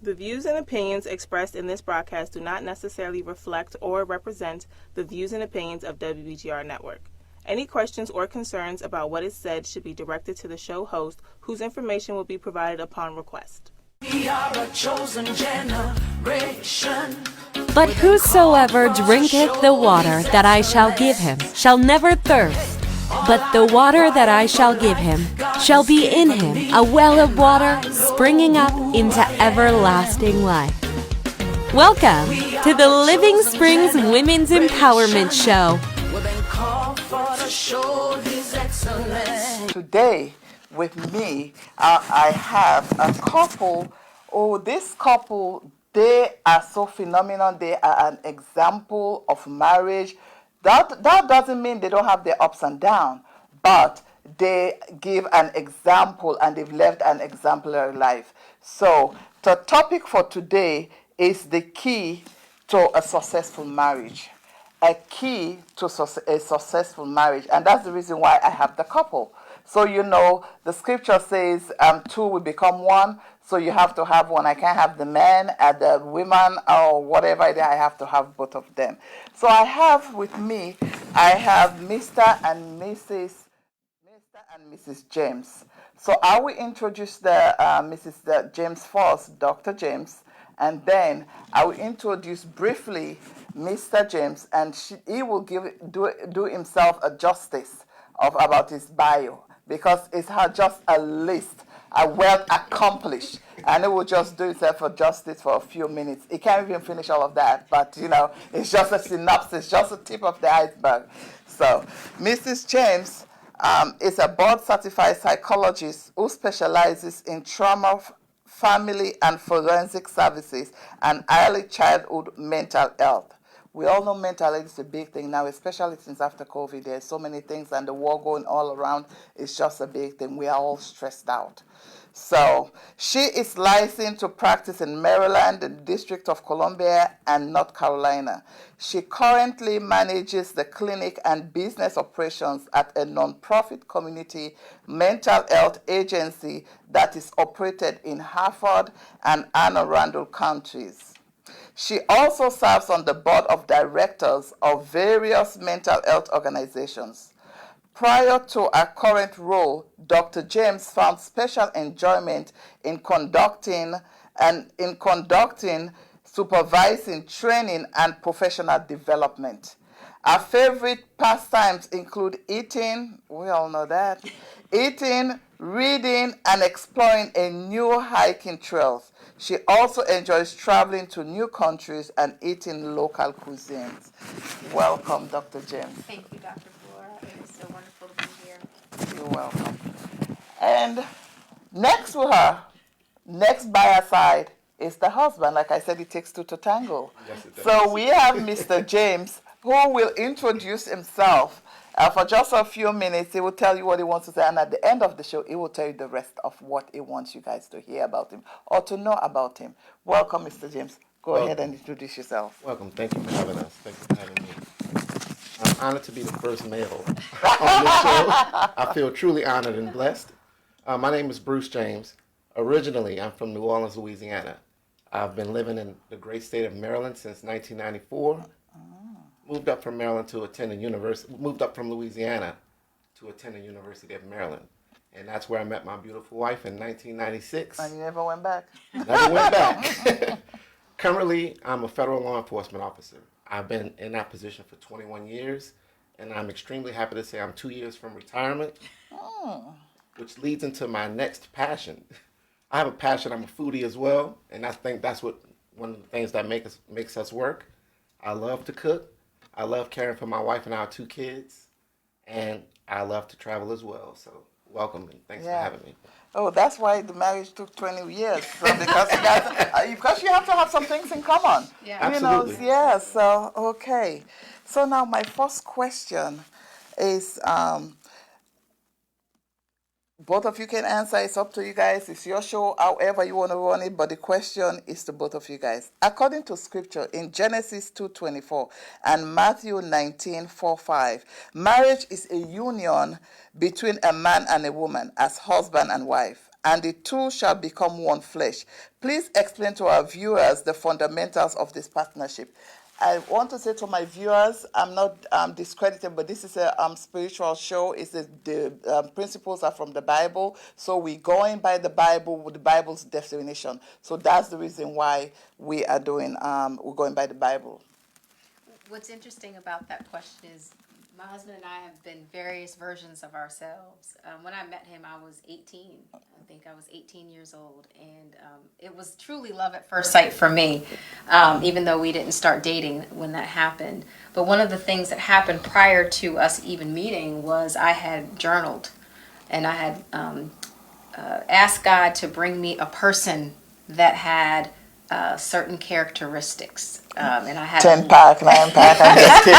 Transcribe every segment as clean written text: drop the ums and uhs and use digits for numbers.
The views and opinions expressed in this broadcast do not necessarily reflect or represent the views and opinions of WBGR Network. Any questions or concerns about what is said should be directed to the show host, whose information will be provided upon request. We are a chosen generation. But whosoever drinketh the water that I shall give him shall never thirst. But the water that I shall give him shall be in him a well of water springing up into everlasting life. Welcome to the Living Springs Women's Empowerment Show. Today with me, I have a couple. Oh, this couple, they are so phenomenal. They are an example of marriage. That doesn't mean they don't have their ups and downs, but they give an example and they've lived an exemplary life. So the topic for today is the key to a successful marriage. A key to a successful marriage. And that's the reason why I have the couple. So, you know, the scripture says two will become one. So you have to have one. I can't have the man and the woman or whatever. I have to have both of them. So I have with me, I have Mr. and Mrs. James. So I will introduce the Mrs. James first, Dr. James, and then I will introduce briefly Mr. James, and he will do himself a justice about his bio, because it's just a list, a well accomplished, and it will just do itself a justice for a few minutes. It can't even finish all of that, but you know, it's just a synopsis, just a tip of the iceberg. So, Mrs. James is a board-certified psychologist who specializes in trauma, family and forensic services, and early childhood mental health. We all know mental health is a big thing now, especially since after COVID. There's so many things and the war going all around. It's just a big thing. We are all stressed out. So she is licensed to practice in Maryland, the District of Columbia, and North Carolina. She currently manages the clinic and business operations at a nonprofit community mental health agency that is operated in Harford and Anne Arundel counties. She also serves on the board of directors of various mental health organizations. Prior to her current role, Dr. James found special enjoyment in conducting, supervising, training, and professional development. Her favorite pastimes include eating, we all know that, eating, reading, and exploring a new hiking trails. She also enjoys traveling to new countries and eating local cuisines. Welcome, Dr. James. Thank you, Dr. Flora. It is so wonderful to be here. You're welcome. And next to her, next by her side, is the husband. Like I said, it takes two to tango. Yes, it does. So we have Mr. James, who will introduce himself. For just a few minutes, he will tell you what he wants to say, and at the end of the show, he will tell you the rest of what he wants you guys to hear about him or to know about him. Welcome, Mr. James. Go ahead and introduce yourself. Welcome. Thank you for having us. Thank you for having me. I'm honored to be the first male on your show. I feel truly honored and blessed. My name is Bruce James. Originally, I'm from New Orleans, Louisiana. I've been living in the great state of Maryland since 1994. Moved up from Maryland to attend a university. Moved up from Louisiana to attend the University of Maryland, and that's where I met my beautiful wife in 1996. And you never went back? Never went back. Currently, I'm a federal law enforcement officer. I've been in that position for 21 years, and I'm extremely happy to say I'm 2 years from retirement, which leads into my next passion. I have a passion. I'm a foodie as well, and I think that's what one of the things that makes us work. I love to cook. I love caring for my wife and our 2 kids, and I love to travel as well. So welcome and thanks for having me. Oh, that's why the marriage took 20 years. So because you guys, because you have to have some things in common. Yeah. Absolutely. You know, yeah. So okay. So now my first question is, both of you can answer. It's up to you guys. It's your show, however you want to run it. But the question is to both of you guys. According to Scripture in Genesis 2:24 and Matthew 19:4-5, marriage is a union between a man and a woman as husband and wife. and the two shall become one flesh. Please explain to our viewers the fundamentals of this partnership. I want to say to my viewers, I'm not discredited, but this is a spiritual show. The principles are from the Bible, so we're going by the Bible with the Bible's definition. So that's the reason why we are doing. We're going by the Bible. What's interesting about that question is my husband and I have been various versions of ourselves. When I met him, I was 18. I think I was 18 years old. And it was truly love at first sight for me, even though we didn't start dating when that happened. But one of the things that happened prior to us even meeting was I had journaled. And I had asked God to bring me a person that had certain characteristics. And I had 10-pack, 9-pack, I'm just kidding.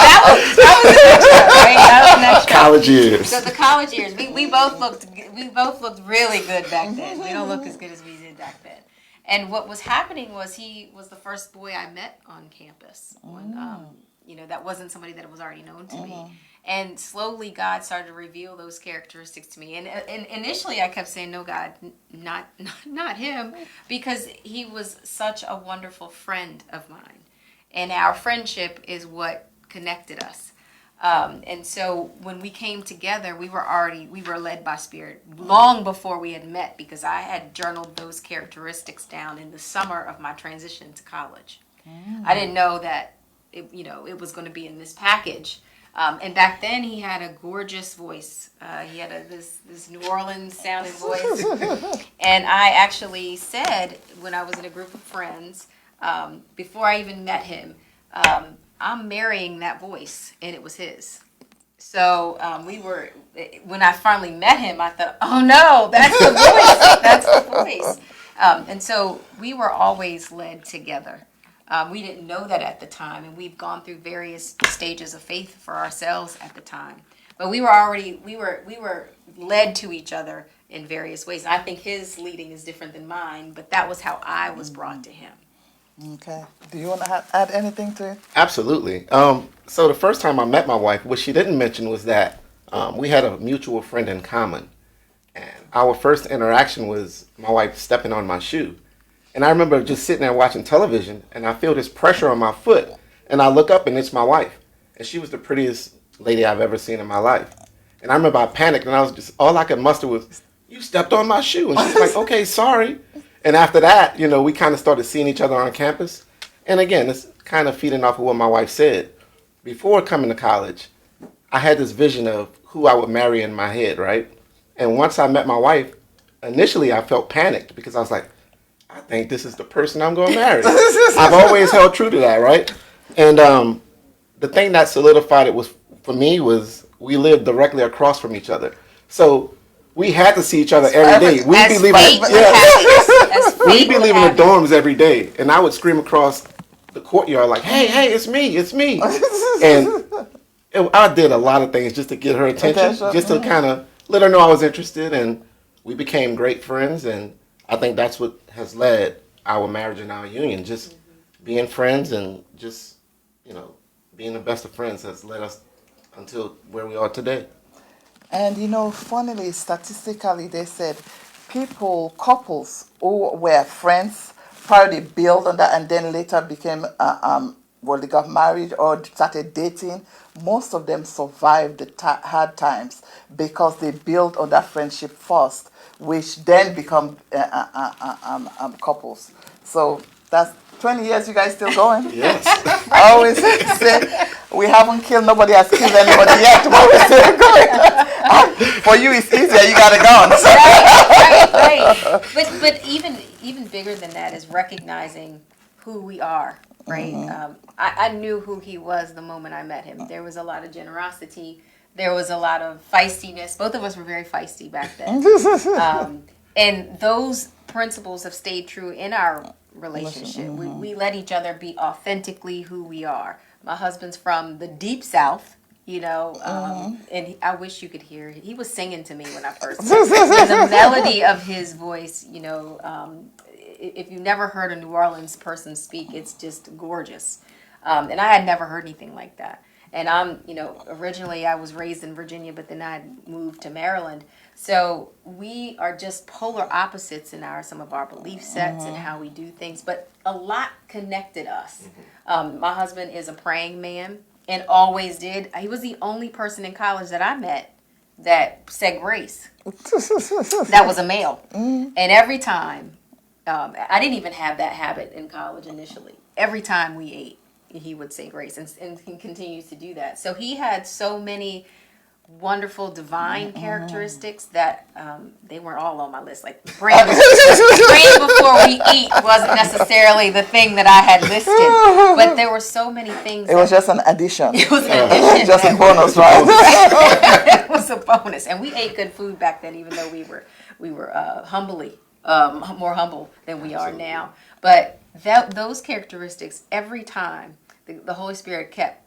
that was the next one, right? That was the next one. College years. So the college years, we both looked really good back then. We don't look as good as we did back then. And what was happening was he was the first boy I met on campus. When, that wasn't somebody that was already known to me. And slowly God started to reveal those characteristics to me. And initially I kept saying, no, God, not him, because he was such a wonderful friend of mine. And our friendship is what connected us. And so when we came together, we were led by Spirit long before we had met, because I had journaled those characteristics down in the summer of my transition to college. I didn't know that it was going to be in this package. And back then he had a gorgeous voice. He had this New Orleans sounding voice. And I actually said, when I was in a group of friends, before I even met him, I'm marrying that voice, and it was his. So when I finally met him, I thought, oh no, that's the voice, that's the voice. And so we were always led together. We didn't know that at the time, and we've gone through various stages of faith for ourselves at the time. But we were led to each other in various ways. And I think his leading is different than mine, but that was how I was brought to him. Okay. Do you want to add anything to it? Absolutely. So the first time I met my wife, what she didn't mention was that we had a mutual friend in common. And our first interaction was my wife stepping on my shoe. And I remember just sitting there watching television, and I feel this pressure on my foot. And I look up, and it's my wife. And she was the prettiest lady I've ever seen in my life. And I remember I panicked, and I was just, all I could muster was, you stepped on my shoe. And she's like, okay, sorry. And after that, we kind of started seeing each other on campus. And again, it's kind of feeding off of what my wife said. Before coming to college, I had this vision of who I would marry in my head, right? And once I met my wife, initially I felt panicked because I was like, I think this is the person I'm going to marry. I've always held true to that, right? And the thing that solidified it for me was we lived directly across from each other. So we had to see each other every day. We'd be leaving the dorms every day. And I would scream across the courtyard like, hey, it's me. And I did a lot of things just to get her attention, just to kind of let her know I was interested. And we became great friends. And I think that's what has led our marriage and our union. Just being friends and just, being the best of friends has led us until where we are today. And funnily, statistically, they said couples who were friends probably built on that and then later became, they got married or started dating. Most of them survived the hard times because they built on that friendship first, which then become couples. So that's 20 years you guys still going? Yes. I always say we haven't killed, nobody has killed anybody yet, but we're still going. For you it's easier, you gotta go. Right. But even bigger than that is recognizing who we are, right? I knew who he was the moment I met him. There was a lot of generosity. There was a lot of feistiness. Both of us were very feisty back then. And those principles have stayed true in our relationship. We let each other be authentically who we are. My husband's from the deep South, and I wish you could hear. He was singing to me when I first met him. The melody of his voice, if you've never heard a New Orleans person speak, it's just gorgeous. And I had never heard anything like that. And originally I was raised in Virginia, but then I moved to Maryland. So we are just polar opposites in some of our belief sets and how we do things, but a lot connected us. My husband is a praying man and always did. He was the only person in college that I met that said grace. That was a male. And every time, I didn't even have that habit in college initially. Every time we ate, he would say grace, and he continues to do that. So he had so many wonderful divine characteristics that they weren't all on my list. Like praying before we eat wasn't necessarily the thing that I had listed, but there were so many things. It was just an addition. It was an addition. Just a bonus, right? It was a bonus, and we ate good food back then, even though we were humbly more humble than we are now. But those characteristics, every time the Holy Spirit kept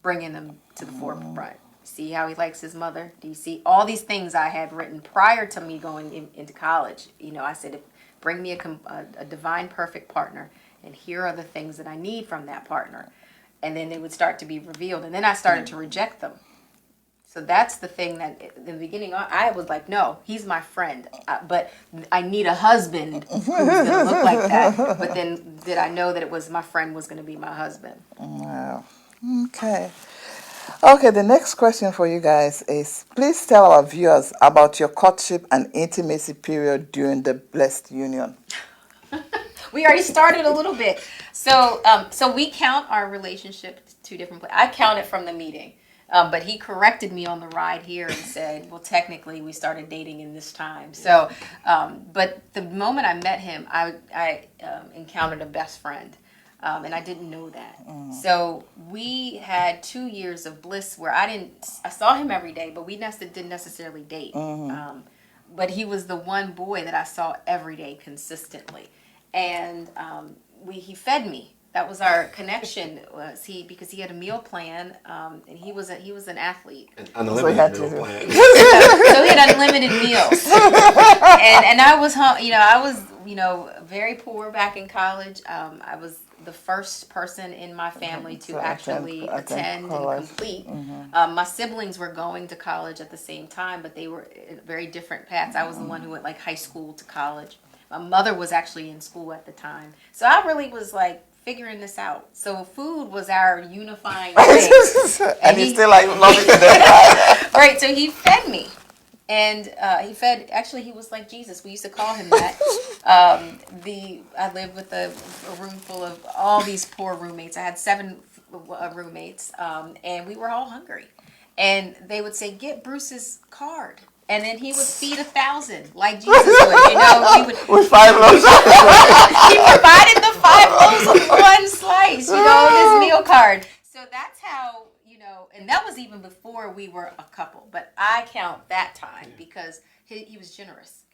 bringing them to the forefront. See how he likes his mother? Do you see all these things I had written prior to me going into college? You know, I said, bring me a divine, perfect partner, and here are the things that I need from that partner. And then they would start to be revealed, and then I started to reject them. So that's the thing that in the beginning, I was like, no, he's my friend, but I need a husband who's going to look like that. But then did I know that it was my friend was going to be my husband? Wow. Okay. Okay, the next question for you guys is, please tell our viewers about your courtship and intimacy period during the blessed union. We already started a little bit. So we count our relationship two different places. I count it from the meeting. But he corrected me on the ride here and said, well, technically we started dating in this time. So, but the moment I met him, I encountered a best friend. And I didn't know that. So we had 2 years of bliss where I saw him every day, but we didn't necessarily date. But he was the one boy that I saw every day consistently. And he fed me. That was our connection. Because he had a meal plan, and he was an athlete. An unlimited meal plan. So he had unlimited meals. And I was very poor back in college. I was the first person in my family to actually attend and complete. My siblings were going to college at the same time, but they were in very different paths. I was the one who went like high school to college. My mother was actually in school at the time. So I really was like figuring this out. So food was our unifying thing. And he still like love it to death. Right, so he fed me. And he was like Jesus. We used to call him that. I lived with a room full of all these poor roommates. I had 7 roommates, and we were all hungry. And they would say, get Bruce's card. And then he would feed 1,000 like Jesus would, He would with 5 loaves. He provided the 5 loaves of one slice, his meal card. So that's how, and that was even before we were a couple. But I count that time because he was generous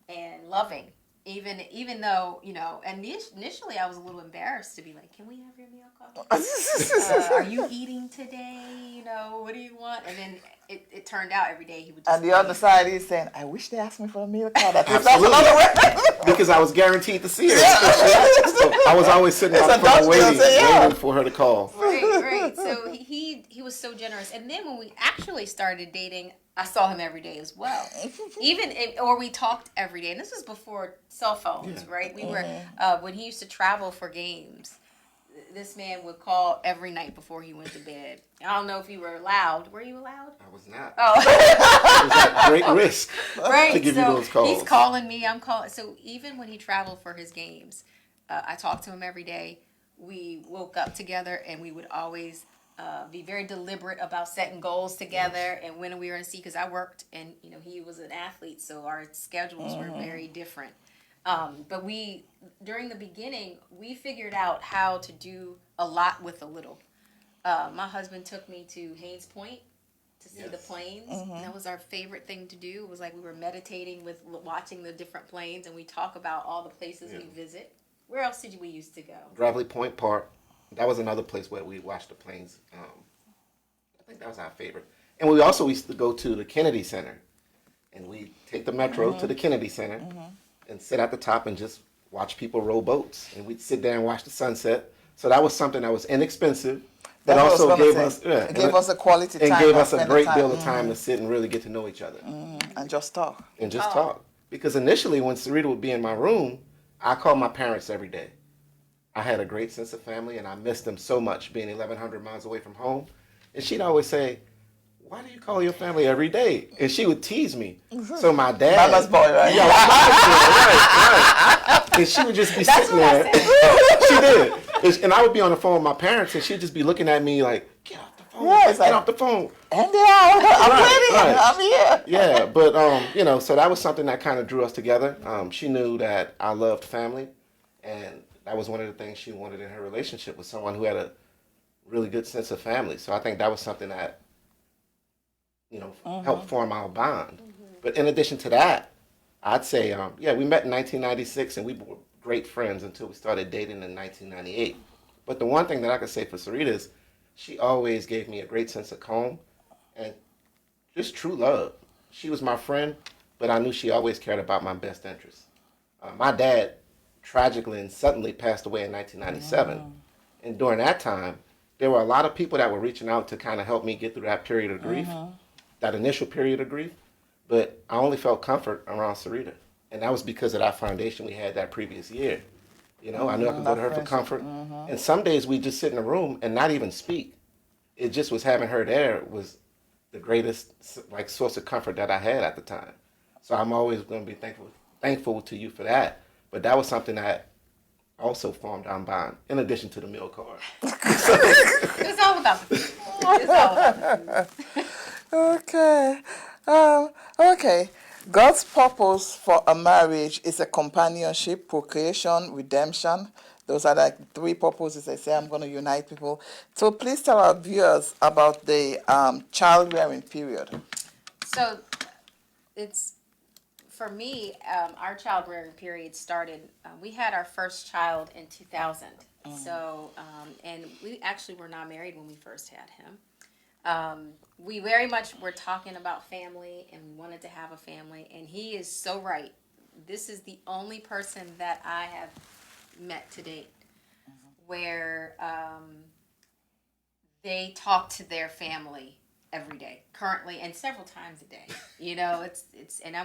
and loving. Even though, and initially I was a little embarrassed to be like, can we have your meal card? Are you eating today? What do you want? And then it turned out every day he would just And the other side he's saying, I wish they asked me for a meal card. Absolutely. Because I was guaranteed to see her. So I was always sitting out front waiting for her to call. Right. So he was so generous. And then when we actually started dating, I saw him every day as well. Or we talked every day. And this was before cell phones, right? We were, when he used to travel for games, this man would call every night before he went to bed. I don't know if you were allowed. Were you allowed? I was not. Oh. It was at great risk to give you those calls. He's calling me. I'm calling. So even when he traveled for his games, I talked to him every day. We woke up together, and we would always be very deliberate about setting goals together and when we were in because I worked and he was an athlete, so our schedules were very different. But during the beginning, we figured out how to do a lot with a little. My husband took me to Haynes Point to see the planes. That was our favorite thing to do. It was like we were meditating with watching the different planes, and we talk about all the places we visit. Where else did we used to go? Gravely Point Park. That was another place where we watched the planes. I think that was our favorite. And we also used to go to the Kennedy Center. And we take the metro to the Kennedy Center and sit at the top and just watch people row boats. And we'd sit there and watch the sunset. So that was something that was inexpensive. That's what I was also gonna gave say. us It gave us a quality time. and gave us a spending great time. deal of time to sit and really get to know each other And just talk. and just talk. Because initially, when Sarita would be in my room, I called my parents every day. I had a great sense of family, and I missed them so much, being 1,100 miles away from home. And she'd always say, "Why do you call your family every day?" And she would tease me. So my dad, Mama's boy, right? yeah, right. And she would just be sitting there. She did. And I would be on the phone with my parents, and she'd just be looking at me like, "Get off the phone! Yeah, it's Get like- off the phone!" And I'm waiting. right. I'm here. Yeah, but so that was something that kind of drew us together. She knew that I loved family, and that was one of the things she wanted in her relationship with someone who had a really good sense of family. So I think that was something that helped form our bond. But in addition to that, I'd say we met in 1996, and we were great friends until we started dating in 1998. But the one thing that I could say for Sarita is she always gave me a great sense of calm and just true love. She was my friend, but I knew she always cared about my best interests. My dad tragically and suddenly passed away in 1997. And during that time, there were a lot of people that were reaching out to kind of help me get through that period of grief, that initial period of grief. But I only felt comfort around Sarita. And that was because of that foundation we had that previous year. I knew I could go to her for comfort. And some days we just sit in a room and not even speak. It just was having her there was the greatest source of comfort that I had at the time. So I'm always going to be thankful to you for that. But that was something that also formed our bond, in addition to the meal card. It's all about the food. It's all about the food. Okay. God's purpose for a marriage is a companionship, procreation, redemption. Those are like 3 purposes. I say I'm going to unite people. So please tell our viewers about the child-rearing period. So it's, for me, our child rearing period started, we had our first child in 2000. So, and we actually were not married when we first had him. We very much were talking about family and we wanted to have a family, and he is so right. This is the only person that I have met to date where they talk to their family every day, currently, and several times a day.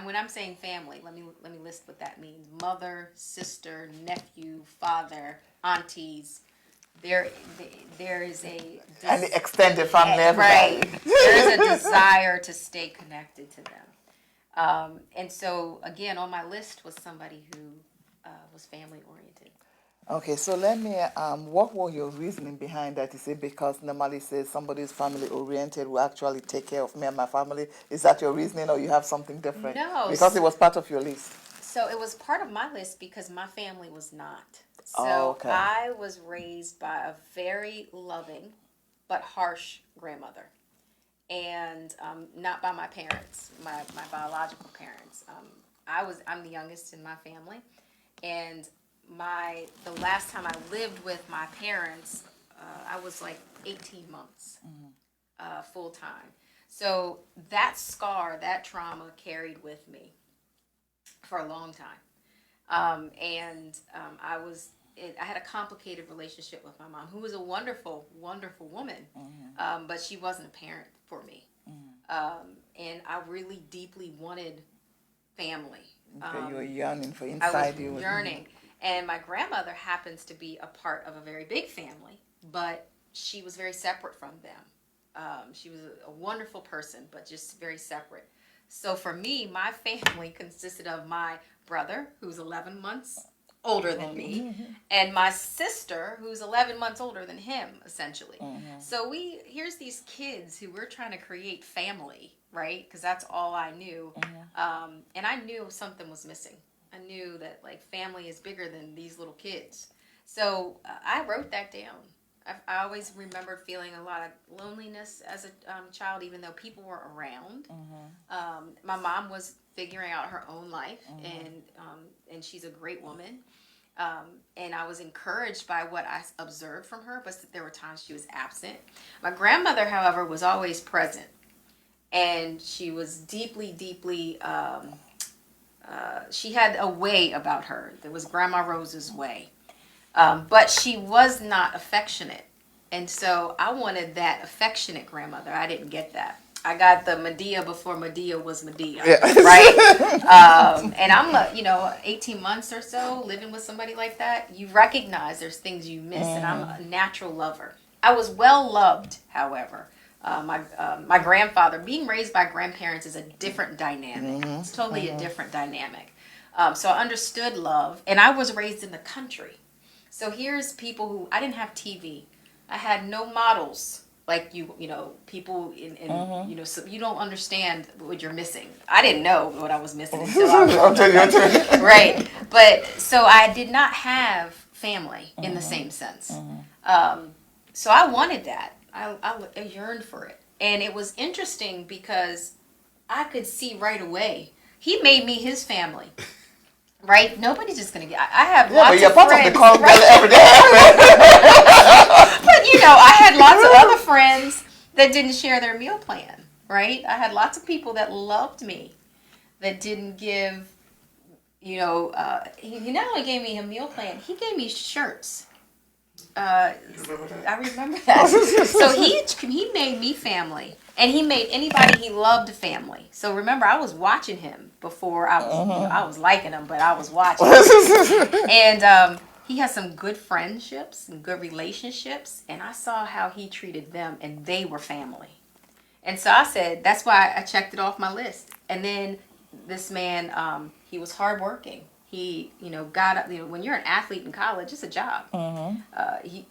When I'm saying family, let me list what that means: mother, sister, nephew, father, aunties. There is And the extended family, everybody. right. There is a desire to stay connected to them, and so again, on my list was somebody who was family oriented. Okay, so let me, what was your reasoning behind that? Is it because normally says somebody is family oriented will actually take care of me and my family? Is that your reasoning, or you have something different? No. Because it was part of your list. So it was part of my list because my family was not. So Oh, okay. I was raised by a very loving but harsh grandmother, and not by my parents, my biological parents. I'm the youngest in my family, and the last time I lived with my parents, I was like 18 months full time. So that scar, that trauma carried with me for a long time. I had a complicated relationship with my mom, who was a wonderful, wonderful woman, but she wasn't a parent for me. And I really deeply wanted family. Okay, you were yearning for I inside was you. yearning. And my grandmother happens to be a part of a very big family, but she was very separate from them. She was a wonderful person, but just very separate. So for me, my family consisted of my brother, who's 11 months older than me, and my sister, who's 11 months older than him, essentially. So here's these kids who we're trying to create family, right? Because that's all I knew. And I knew something was missing. I knew that family is bigger than these little kids. So I wrote that down. I always remembered feeling a lot of loneliness as a child, even though people were around. My mom was figuring out her own life, and she's a great woman. And I was encouraged by what I observed from her, but there were times she was absent. My grandmother, however, was always present, and she was deeply, deeply. She had a way about her. There was Grandma Rose's way. But she was not affectionate. And so I wanted that affectionate grandmother. I didn't get that. I got the Medea before Medea was Medea, right? And I'm, 18 months or so living with somebody like that. You recognize there's things you miss, and I'm a natural lover. I was well loved, however. My grandfather, being raised by grandparents is a different dynamic. It's totally a different dynamic. So I understood love, and I was raised in the country. So here's people who, I didn't have TV. I had no models like people so you don't understand what you're missing. I didn't know what I was missing until I was right. But so I did not have family in the same sense. So I wanted that. I yearned for it. And it was interesting because I could see right away. He made me his family. Right? Nobody's just going to get... I have lots of friends. Part of the call every day. But, I had lots of other friends that didn't share their meal plan. Right? I had lots of people that loved me that didn't give... he not only gave me a meal plan, he gave me shirts. I remember that. So he made me family, and he made anybody he loved family. So remember, I was watching him before I was I was liking him, but I was watching. And he has some good friendships and good relationships, and I saw how he treated them, and they were family. And so I said, that's why I checked it off my list. And then this man, he was hardworking. He, got up. When you're an athlete in college, it's a job.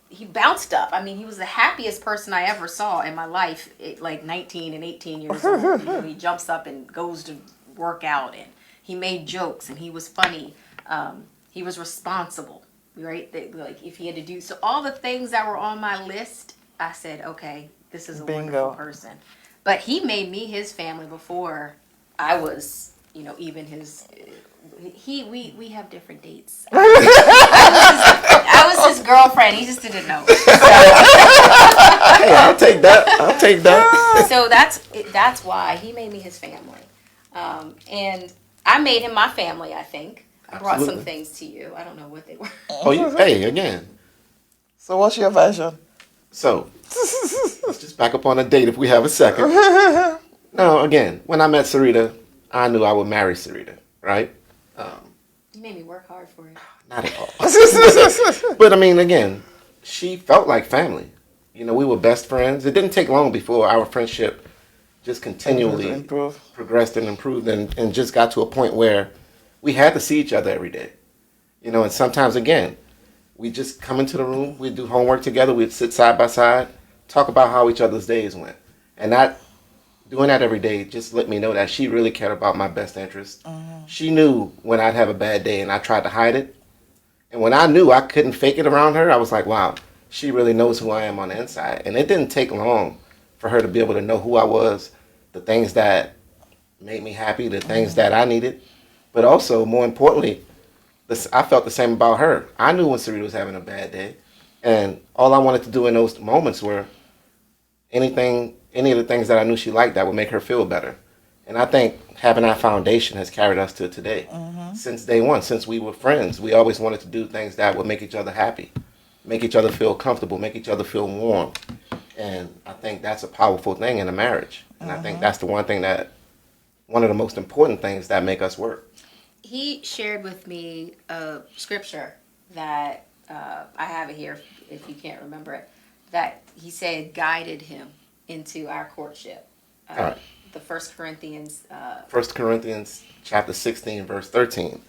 He bounced up. I mean, he was the happiest person I ever saw in my life. Like 19 and 18 years old, he jumps up and goes to work out, and he made jokes, and he was funny. He was responsible, right? Like if he had to do so, all the things that were on my list, I said, okay, this is a wonderful person. But he made me his family before I was, even his. We have different dates. I was his girlfriend. He just didn't know. Hey, I'll take that. So that's why he made me his family, and I made him my family. I think I brought some things to you. I don't know what they were. Hey, again. So what's your version? So let's just back up on a date if we have a second. No, again, when I met Sarita, I knew I would marry Sarita, right? You made me work hard for it. Not at all. But I mean, again, she felt like family. We were best friends. It didn't take long before our friendship just continually progressed and improved and just got to a point where we had to see each other every day. And sometimes, again, we just come into the room, we'd do homework together, we'd sit side by side, talk about how each other's days went. And doing that every day just let me know that she really cared about my best interest. She knew when I'd have a bad day and I tried to hide it. And when I knew I couldn't fake it around her, I was like, wow, she really knows who I am on the inside. And it didn't take long for her to be able to know who I was, the things that made me happy, the things that I needed. But also, more importantly, I felt the same about her. I knew when Sarita was having a bad day. And all I wanted to do in those moments were any of the things that I knew she liked that would make her feel better. And I think having that foundation has carried us to today. Since day one, since we were friends, we always wanted to do things that would make each other happy, make each other feel comfortable, make each other feel warm. And I think that's a powerful thing in a marriage. And I think that's the one of the most important things that make us work. He shared with me a scripture that I have it here if you can't remember it, that he said guided him into our courtship. All right. The 1 Corinthians. 1 Corinthians chapter 16, verse 13.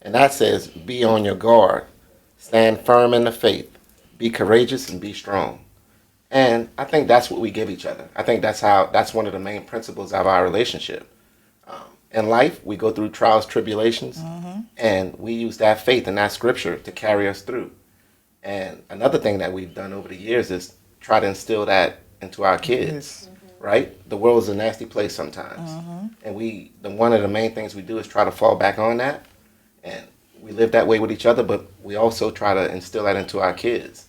And that says, be on your guard, stand firm in the faith, be courageous and be strong. And I think that's what we give each other. I think that's one of the main principles of our relationship. In life, we go through trials, tribulations, and we use that faith and that scripture to carry us through. And another thing that we've done over the years is try to instill that into our kids, right? The world is a nasty place sometimes. And one of the main things we do is try to fall back on that. And we live that way with each other, but we also try to instill that into our kids.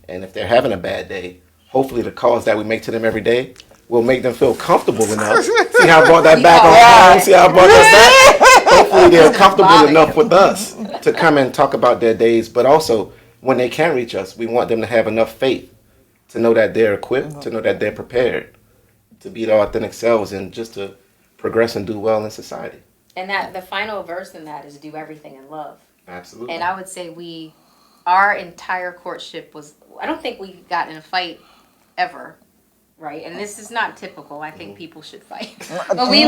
And if they're having a bad day, hopefully the calls that we make to them every day will make them feel comfortable enough. See how I brought that back on time? See how I brought that back? Hopefully they're comfortable enough with us to come and talk about their days. But also, when they can reach us, we want them to have enough faith to know that they're equipped, to know that they're prepared to be their authentic selves and just to progress and do well in society. And that the final verse in that is do everything in love. Absolutely. And I would say our entire courtship was, I don't think we got in a fight ever, right? And this is not typical. I think people should fight. But we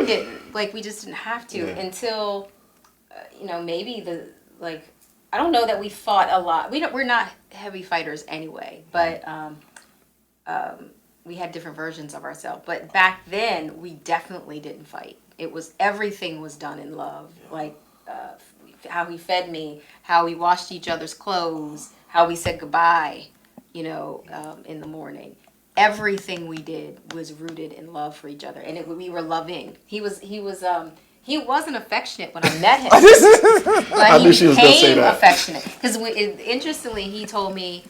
didn't. Like, we just didn't have to until, maybe I don't know that we fought a lot. We're not heavy fighters anyway, but we had different versions of ourselves. But back then, we definitely didn't fight. Everything was done in love. Like, how he fed me, how we washed each other's clothes, how we said goodbye, in the morning. Everything we did was rooted in love for each other, and we were loving. He wasn't affectionate when I met him, but he became affectionate. Because interestingly, he told me,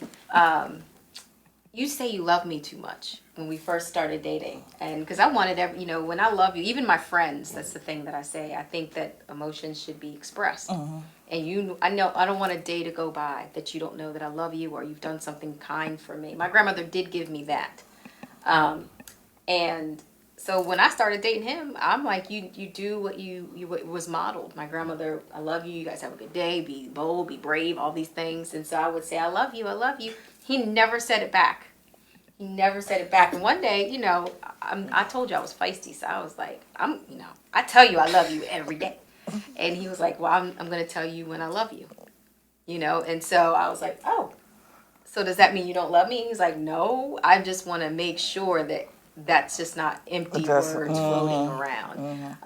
"You say you love me too much." When we first started dating, and because I wanted when I love you, even my friends, that's the thing that I say. I think that emotions should be expressed, and I don't want a day to go by that you don't know that I love you or you've done something kind for me. My grandmother did give me that, and so when I started dating him, I'm like, you do what was modeled. My grandmother, I love you. You guys have a good day. Be bold, be brave, all these things. And so I would say, I love you, I love you. He never said it back. He never said it back. And one day, I told you I was feisty, so I was like, I tell you I love you every day. And he was like, well, I'm going to tell you when I love you, And so I was like, oh, so does that mean you don't love me? He's like, no, I just want to make sure that that's just not empty words floating around.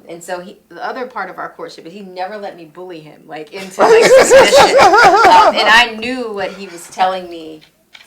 And so the other part of our courtship is he never let me bully him, into submission. And I knew what he was telling me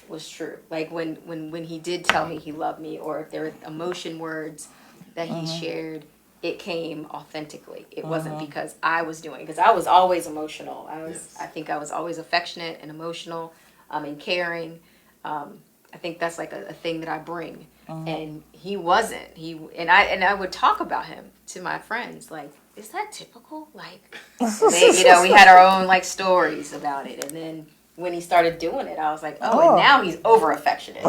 was true. Like when he did tell me he loved me, or if there were emotion words that he shared, it came authentically. It wasn't because I was doing it, because I was always emotional. I think I was always affectionate and emotional, and caring. I think that's like a thing that I bring. And he wasn't. And I would talk about him to my friends, like, is that typical? Like, we had our own stories about it. And then when he started doing it, I was like, and now he's over affectionate.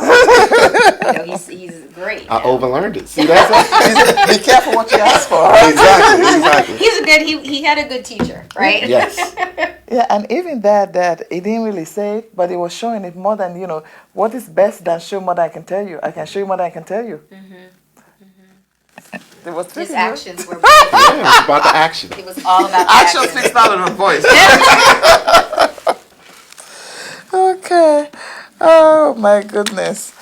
He's great. I overlearned it. See, that's be careful what you ask for. Exactly. He had a good teacher, right? Yes. Yeah, and even that he didn't really say it, but he was showing it more than, what is best than show more than I can tell you. I can show you more than I can tell you. It was his actions were it's about the action. It was all about the action. action. Speaks louder than voice. Okay. Oh my goodness.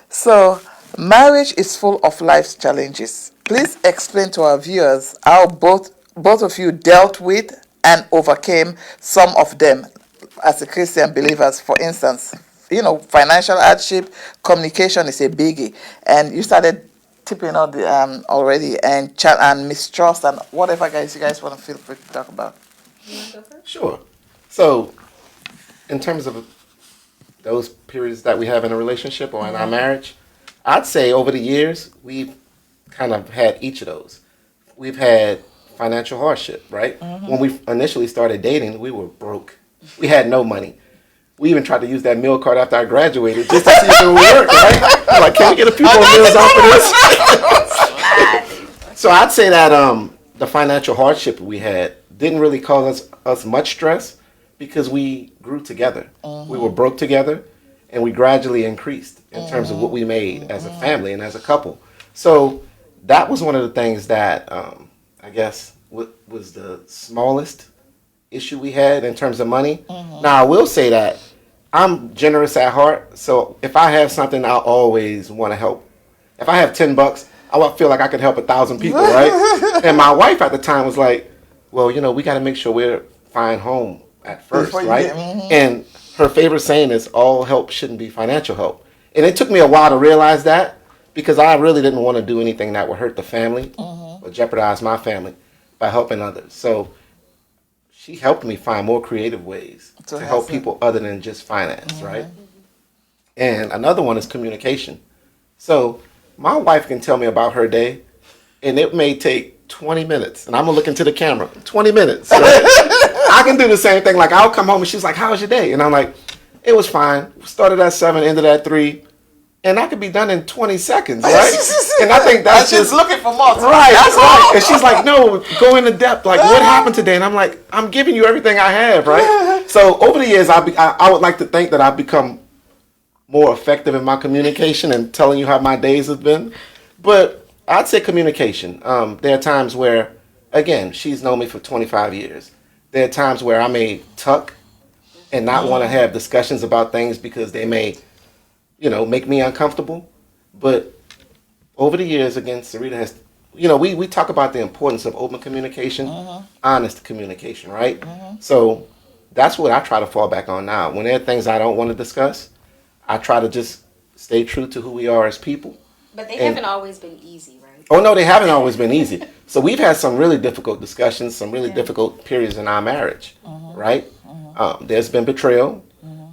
So marriage is full of life's challenges. Please explain to our viewers how both of you dealt with and overcame some of them as a Christian believers. For instance, financial hardship, communication is a biggie, and you started tipping out the already, and mistrust and whatever, guys. You guys want to feel free to talk about? You want to go first? Sure. So, in terms of those periods that we have in a relationship or in our marriage, I'd say over the years we've kind of had each of those. We've had financial hardship, right? When we initially started dating, we were broke. We had no money. We even tried to use that meal card after I graduated just to see if it would work, right? I'm like, can we get a few more meals off of this? So I'd say that the financial hardship we had didn't really cause us much stress because we grew together. We were broke together, and we gradually increased in terms of what we made as a family and as a couple. So that was one of the things that I guess was the smallest issue we had in terms of money. Now, I will say that I'm generous at heart, so if I have something, I'll always want to help. If I have $10, I would feel like I could help 1,000 people, right? And my wife at the time was like, well, we got to make sure we're fine home at first, right? And her favorite saying is, all help shouldn't be financial help. And it took me a while to realize that, because I really didn't want to do anything that would hurt the family or jeopardize my family by helping others. So she helped me find more creative ways to help people other than just finance, right? And another one is communication. So my wife can tell me about her day, and it may take 20 minutes, and I'm going to look into the camera, 20 minutes, right? I can do the same thing. Like, I'll come home, and she's like, how's your day? And I'm like, It was fine. Started at 7, ended at 3. And I could be done in 20 seconds, right? And I think that's just looking for more. Right, right. And she's like, no, go into depth. Like, what happened today? And I'm like, I'm giving you everything I have, right? So over the years, I would like to think that I've become more effective in my communication and telling you how my days have been. But I'd say communication. There are times where, again, she's known me for 25 years. There are times where I may tuck and not want to have discussions about things because they may, make me uncomfortable. But over the years, again, Sarita has, we talk about the importance of open communication, honest communication, right? So that's what I try to fall back on now. When there are things I don't want to discuss, I try to just stay true to who we are as people. But they haven't always been easy, right? Oh, no, they haven't always been easy. So we've had some really difficult discussions, some really difficult periods in our marriage, right? There's been betrayal.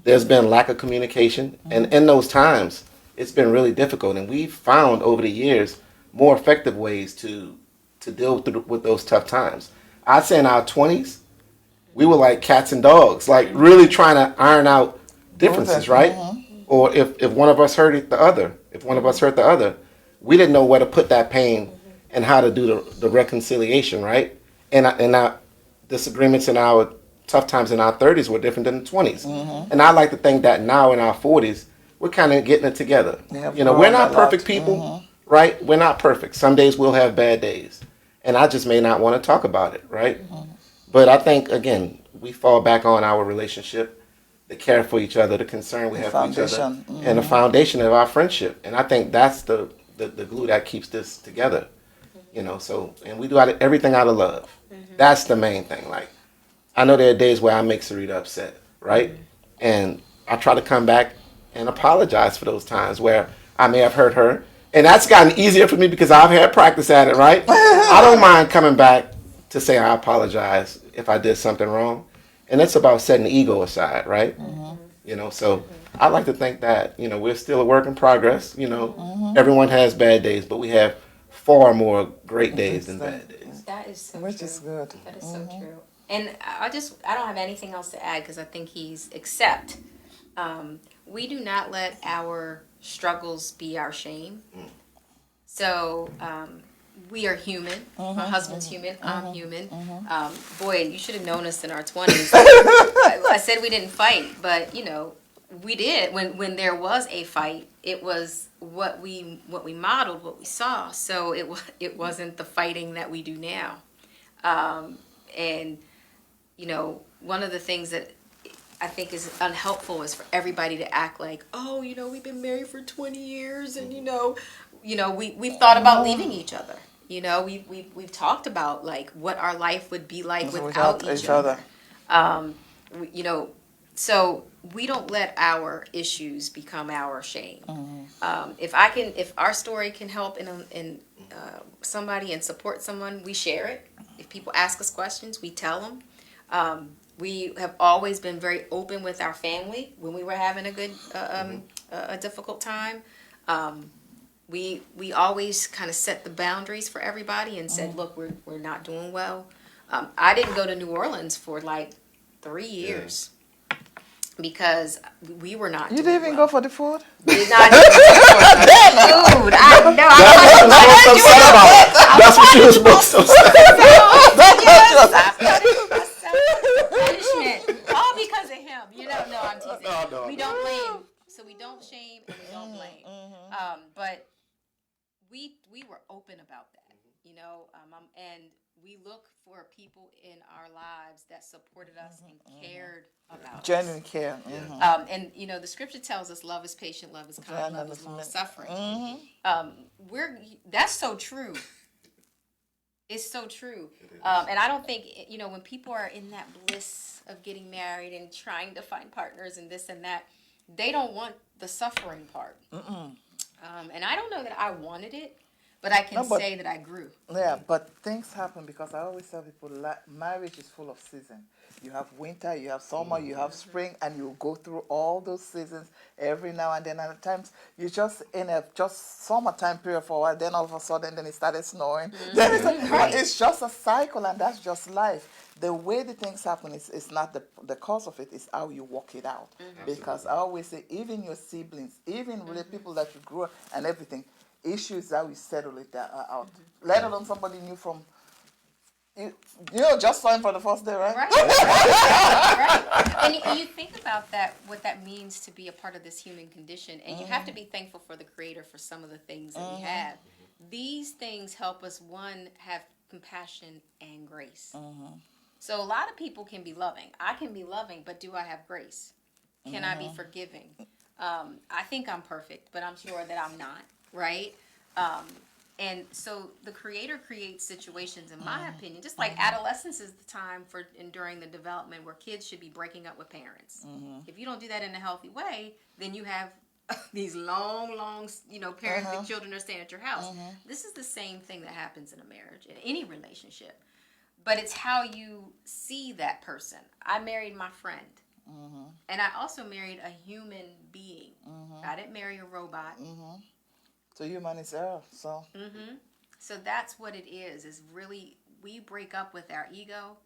There's been lack of communication. And in those times, it's been really difficult. And we've found over the years more effective ways to deal with those tough times. I'd say in our 20s, we were like cats and dogs, like really trying to iron out differences, right? Or if one of us hurt the other, we didn't know where to put that pain and how to do the reconciliation, right? And our disagreements in our tough times in our 30s were different than the 20s. And I like to think that now in our 40s, we're kind of getting it together. We're not perfect people, right? We're not perfect. Some days we'll have bad days. And I just may not want to talk about it, right? But I think, again, we fall back on our relationship, the care for each other, the concern we have for each other, and the foundation of our friendship. And I think that's the glue that keeps this together. So, and we do everything out of love. That's the main thing. Like, I know there are days where I make Sarita upset, right? And I try to come back and apologize for those times where I may have hurt her. And that's gotten easier for me because I've had practice at it, right? I don't mind coming back to say I apologize if I did something wrong. And it's about setting the ego aside, right? So I like to think that, we're still a work in progress. Everyone has bad days, but we have far more great days than bad days. That is so Which true. is good. That is so true. And I don't have anything else to add because I think except we do not let our struggles be our shame. So we are human. My husband's human. I'm human. Boy, you should have known us in our 20s. I said we didn't fight, but we did. When there was a fight, it was what we modeled, what we saw. So it wasn't the fighting that we do now. And one of the things that I think is unhelpful is for everybody to act like, oh, we've been married for 20 years, and we've thought about leaving each other. We've talked about like what our life would be like without each other. So we don't let our issues become our shame. If our story can help in somebody and support someone, we share it. If people ask us questions, we tell them. We have always been very open with our family when we were having a difficult time. We always kind of set the boundaries for everybody and said, look, we're not doing well. I didn't go to New Orleans for like 3 years. Because we were not. You didn't even go for the food? Did not even go for the food. I know. That's what you were supposed to say. Punishment. All because of him. No, I'm teasing. No. We don't blame. So we don't shame and we don't blame. But we were open about that. And we look for people in our lives that supported us and cared about us. Genuine care. And the scripture tells us love is patient, love is kind, love is long suffering. That's so true. It's so true. And I don't think when people are in that bliss of getting married and trying to find partners and this and that, they don't want the suffering part. And I don't know that I wanted it, but I can No, but- say that I grew. Yeah, but things happen because I always tell people marriage is full of seasons. You have winter, you have summer, you have spring, and you go through all those seasons every now and then. And at times you just in a just summertime period for a while, then all of a sudden then it started snowing. Then it's just a cycle, and that's just life. The way the things happen is not the cause of it, it's how you walk it out. Because I always say, even your siblings, even with the people that you grew up and everything, issues how you settle it out. Let alone somebody new from, you just saw him for the first day, right? Right. Right. And you think about that, what that means to be a part of this human condition, and you have to be thankful for the Creator for some of the things that we have. These things help us, one, have compassion and grace. So a lot of people can be loving. I can be loving, but do I have grace? Can I be forgiving? I think I'm perfect, but I'm sure that I'm not, right? And so the Creator creates situations, in my opinion, just like adolescence is the time for and during the development where kids should be breaking up with parents. If you don't do that in a healthy way, then you have these long, parents and children are staying at your house. This is the same thing that happens in a marriage, in any relationship. But it's how you see that person. I married my friend. And I also married a human being. I didn't marry a robot. So human is error, so. So that's what it is really, we break up with our ego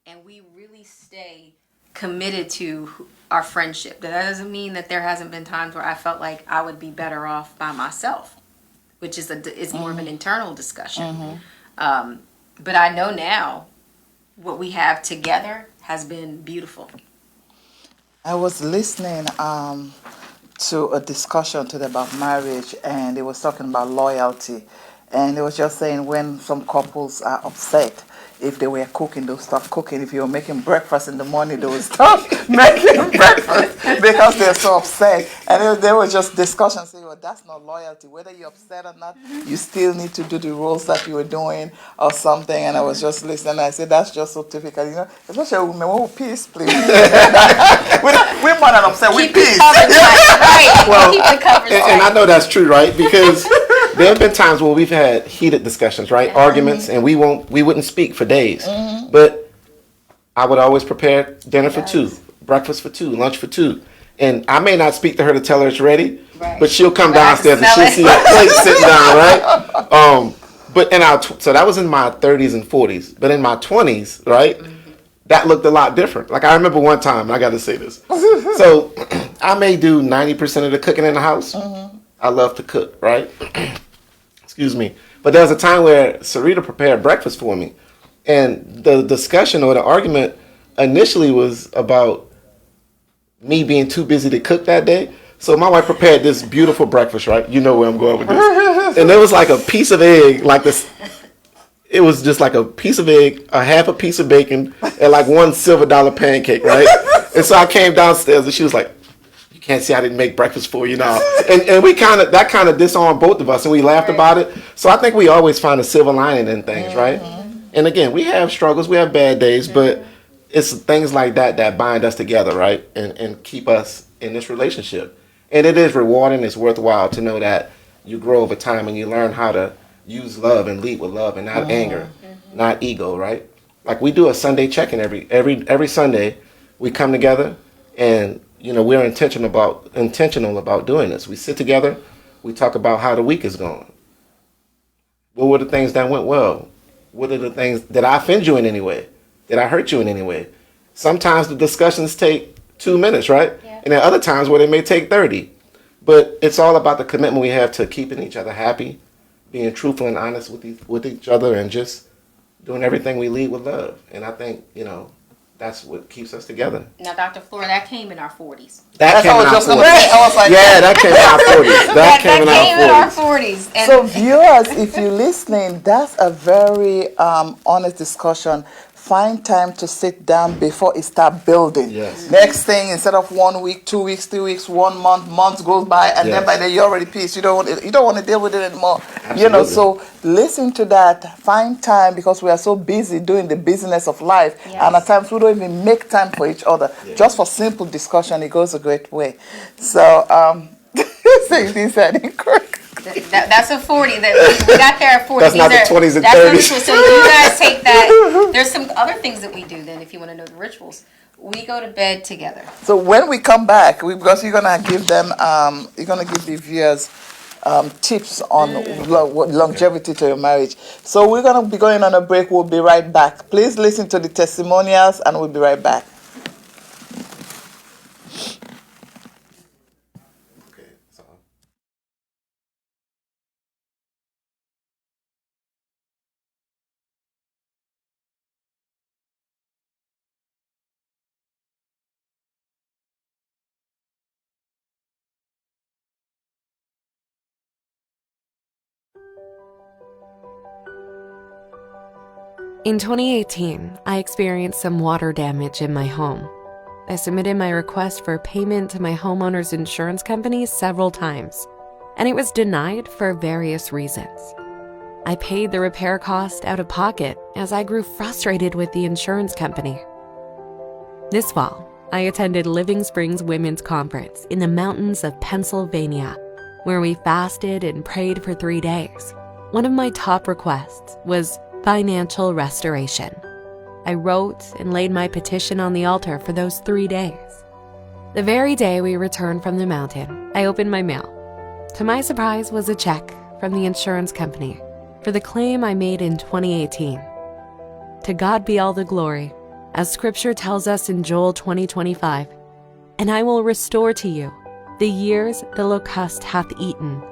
and we really stay committed to our friendship. That doesn't mean that there hasn't been times where I felt like I would be better off by myself, which is it's more of an internal discussion. But I know now what we have together has been beautiful. I was listening to a discussion today about marriage, and they was talking about loyalty, and they was just saying when some couples are upset, if they were cooking, they'll stop cooking. If you were making breakfast in the morning, they will stop making breakfast because they're so upset. And there was just discussion saying, well, that's not loyalty. Whether you're upset or not, you still need to do the roles that you were doing or something. And I was just listening, and I said, that's just so typical, especially women. Oh, peace, please. we're more than upset. We peace. And I know that's true, right? Because there have been times where we've had heated discussions, right? Arguments, and we wouldn't speak for days. But I would always prepare dinner for two, breakfast for two, lunch for two. And I may not speak to her to tell her it's ready, but she'll come downstairs and she'll see a plate sitting down, right? So that was in my 30s and 40s. But in my 20s, right, that looked a lot different. Like I remember one time, and I got to say this. So I may do 90% of the cooking in the house. I love to cook, right? Excuse me. But there was a time where Sarita prepared breakfast for me. And the discussion or the argument initially was about me being too busy to cook that day. So my wife prepared this beautiful breakfast, right? You know where I'm going with this. And there was like a piece of egg, like this. It was just like a piece of egg, a half a piece of bacon, and like one silver dollar pancake, right? And so I came downstairs and she was like, you can't see I didn't make breakfast for you now. And that kind of disarmed both of us, and we laughed about it. So I think we always find a silver lining in things, right? And again, we have struggles, we have bad days, but it's things like that that bind us together, right? And keep us in this relationship. And it is rewarding, it's worthwhile to know that you grow over time and you learn how to use love and lead with love and not anger, not ego, right? Like we do a Sunday check-in every Sunday. We come together and we're intentional about doing this. We sit together, we talk about how the week is going. What were the things that went well? What are the things, did I offend you in any way? Did I hurt you in any way? Sometimes the discussions take 2 minutes, right? Yeah. And there are other times where they may take 30. But it's all about the commitment we have to keeping each other happy, being truthful and honest with each other, and just doing everything we lead with love. And I think, that's what keeps us together. Now, Dr. Flora, that came in our 40s. That came in our 40s. That came in our 40s. That came in our 40s. And so viewers, if you're listening, that's a very honest discussion. Find time to sit down before it start building. Yes. Next thing, instead of 1 week, 2 weeks, 3 weeks, 1 month, months goes by, and then by then you're already pissed. You don't want to deal with it anymore. Absolutely. So listen to that. Find time, because we are so busy doing the business of life, and at times we don't even make time for each other. Just for simple discussion, it goes a great way. So, say this, That's a 40. That we got there at 40. That's not the 20s and 30s. So you guys take that. There's some other things that we do then, if you want to know the rituals. We go to bed together. So when we come back, because you're gonna give them, you're gonna give the viewers tips on longevity to your marriage. So we're gonna be going on a break. We'll be right back. Please listen to the testimonials, and we'll be right back. Okay, so. In 2018, I experienced some water damage in my home. I submitted my request for payment to my homeowner's insurance company several times, and it was denied for various reasons. I paid the repair cost out of pocket as I grew frustrated with the insurance company. This fall, I attended Living Springs Women's Conference in the mountains of Pennsylvania, where we fasted and prayed for 3 days. One of my top requests was financial restoration. I wrote and laid my petition on the altar for those 3 days. The very day we returned from the mountain, I opened my mail. To my surprise was a check from the insurance company for the claim I made in 2018. To God be all the glory, as scripture tells us in Joel 20:25, "And I will restore to you the years the locust hath eaten."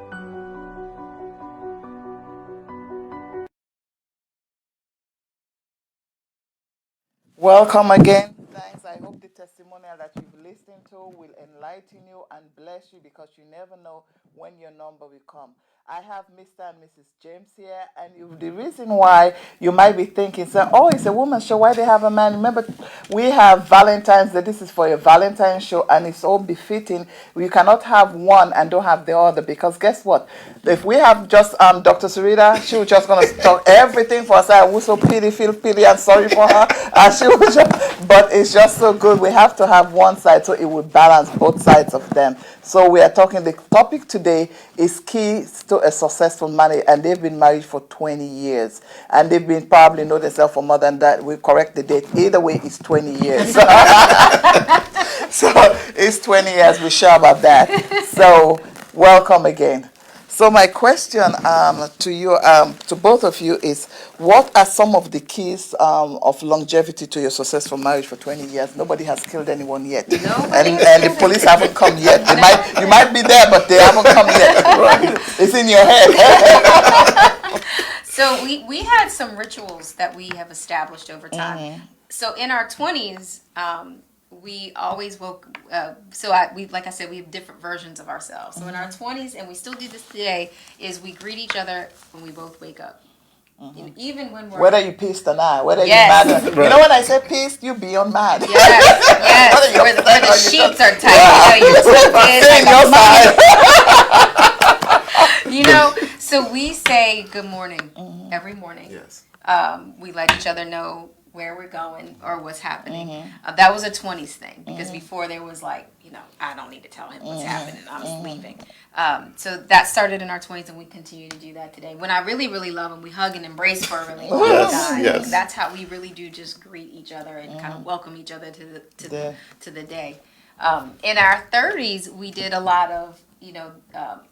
Welcome again. Thanks. I hope the testimonial that you've listened to will enlighten you and bless you, because you never know when your number will come. I have Mr. and Mrs. James here, and the reason why you might be thinking, so, oh, it's a woman's show, why they have a man? Remember, we have Valentine's Day. This is for a Valentine's show, and it's all befitting. You cannot have one and don't have the other, because guess what? If we have just Dr. Sarita, she was just going to talk everything for us. I was so feel pity and sorry for her. And she was but it's just so good. We have to have one side so it would balance both sides of them. So we are talking, the topic today is keys to a successful marriage, and they've been married for 20 years. And they've been probably know themselves for more than that. We correct the date. Either way, it's 20 years. So it's 20 years. We're sure about that. So welcome again. So my question to you, to both of you, is: what are some of the keys of longevity to your successful marriage for 20 years? Nobody has killed anyone yet, and the police haven't come yet. You might be there, but they haven't come yet. Right? It's in your head. So we had some rituals that we have established over time. Mm-hmm. So in our 20s, we always woke. Like I said, we have different versions of ourselves. So in our 20s, and we still do this today, is we greet each other when we both wake up. Mm-hmm. Even when we're whether you pissed or not, whether you're mad or, you know when I say pissed, you be on mad. Yes. Where the sheets are tight. You know, so we say good morning every morning. Yes. We let each other know where we're going or what's happening. That was a 20s thing, because before there was like, I don't need to tell him what's happening. I'm leaving. So that started in our 20s, and we continue to do that today. When I really, really love him, we hug and embrace for a really long time. Yes. That's how we really do just greet each other and kind of welcome each other to the day. In our 30s, we did a lot of,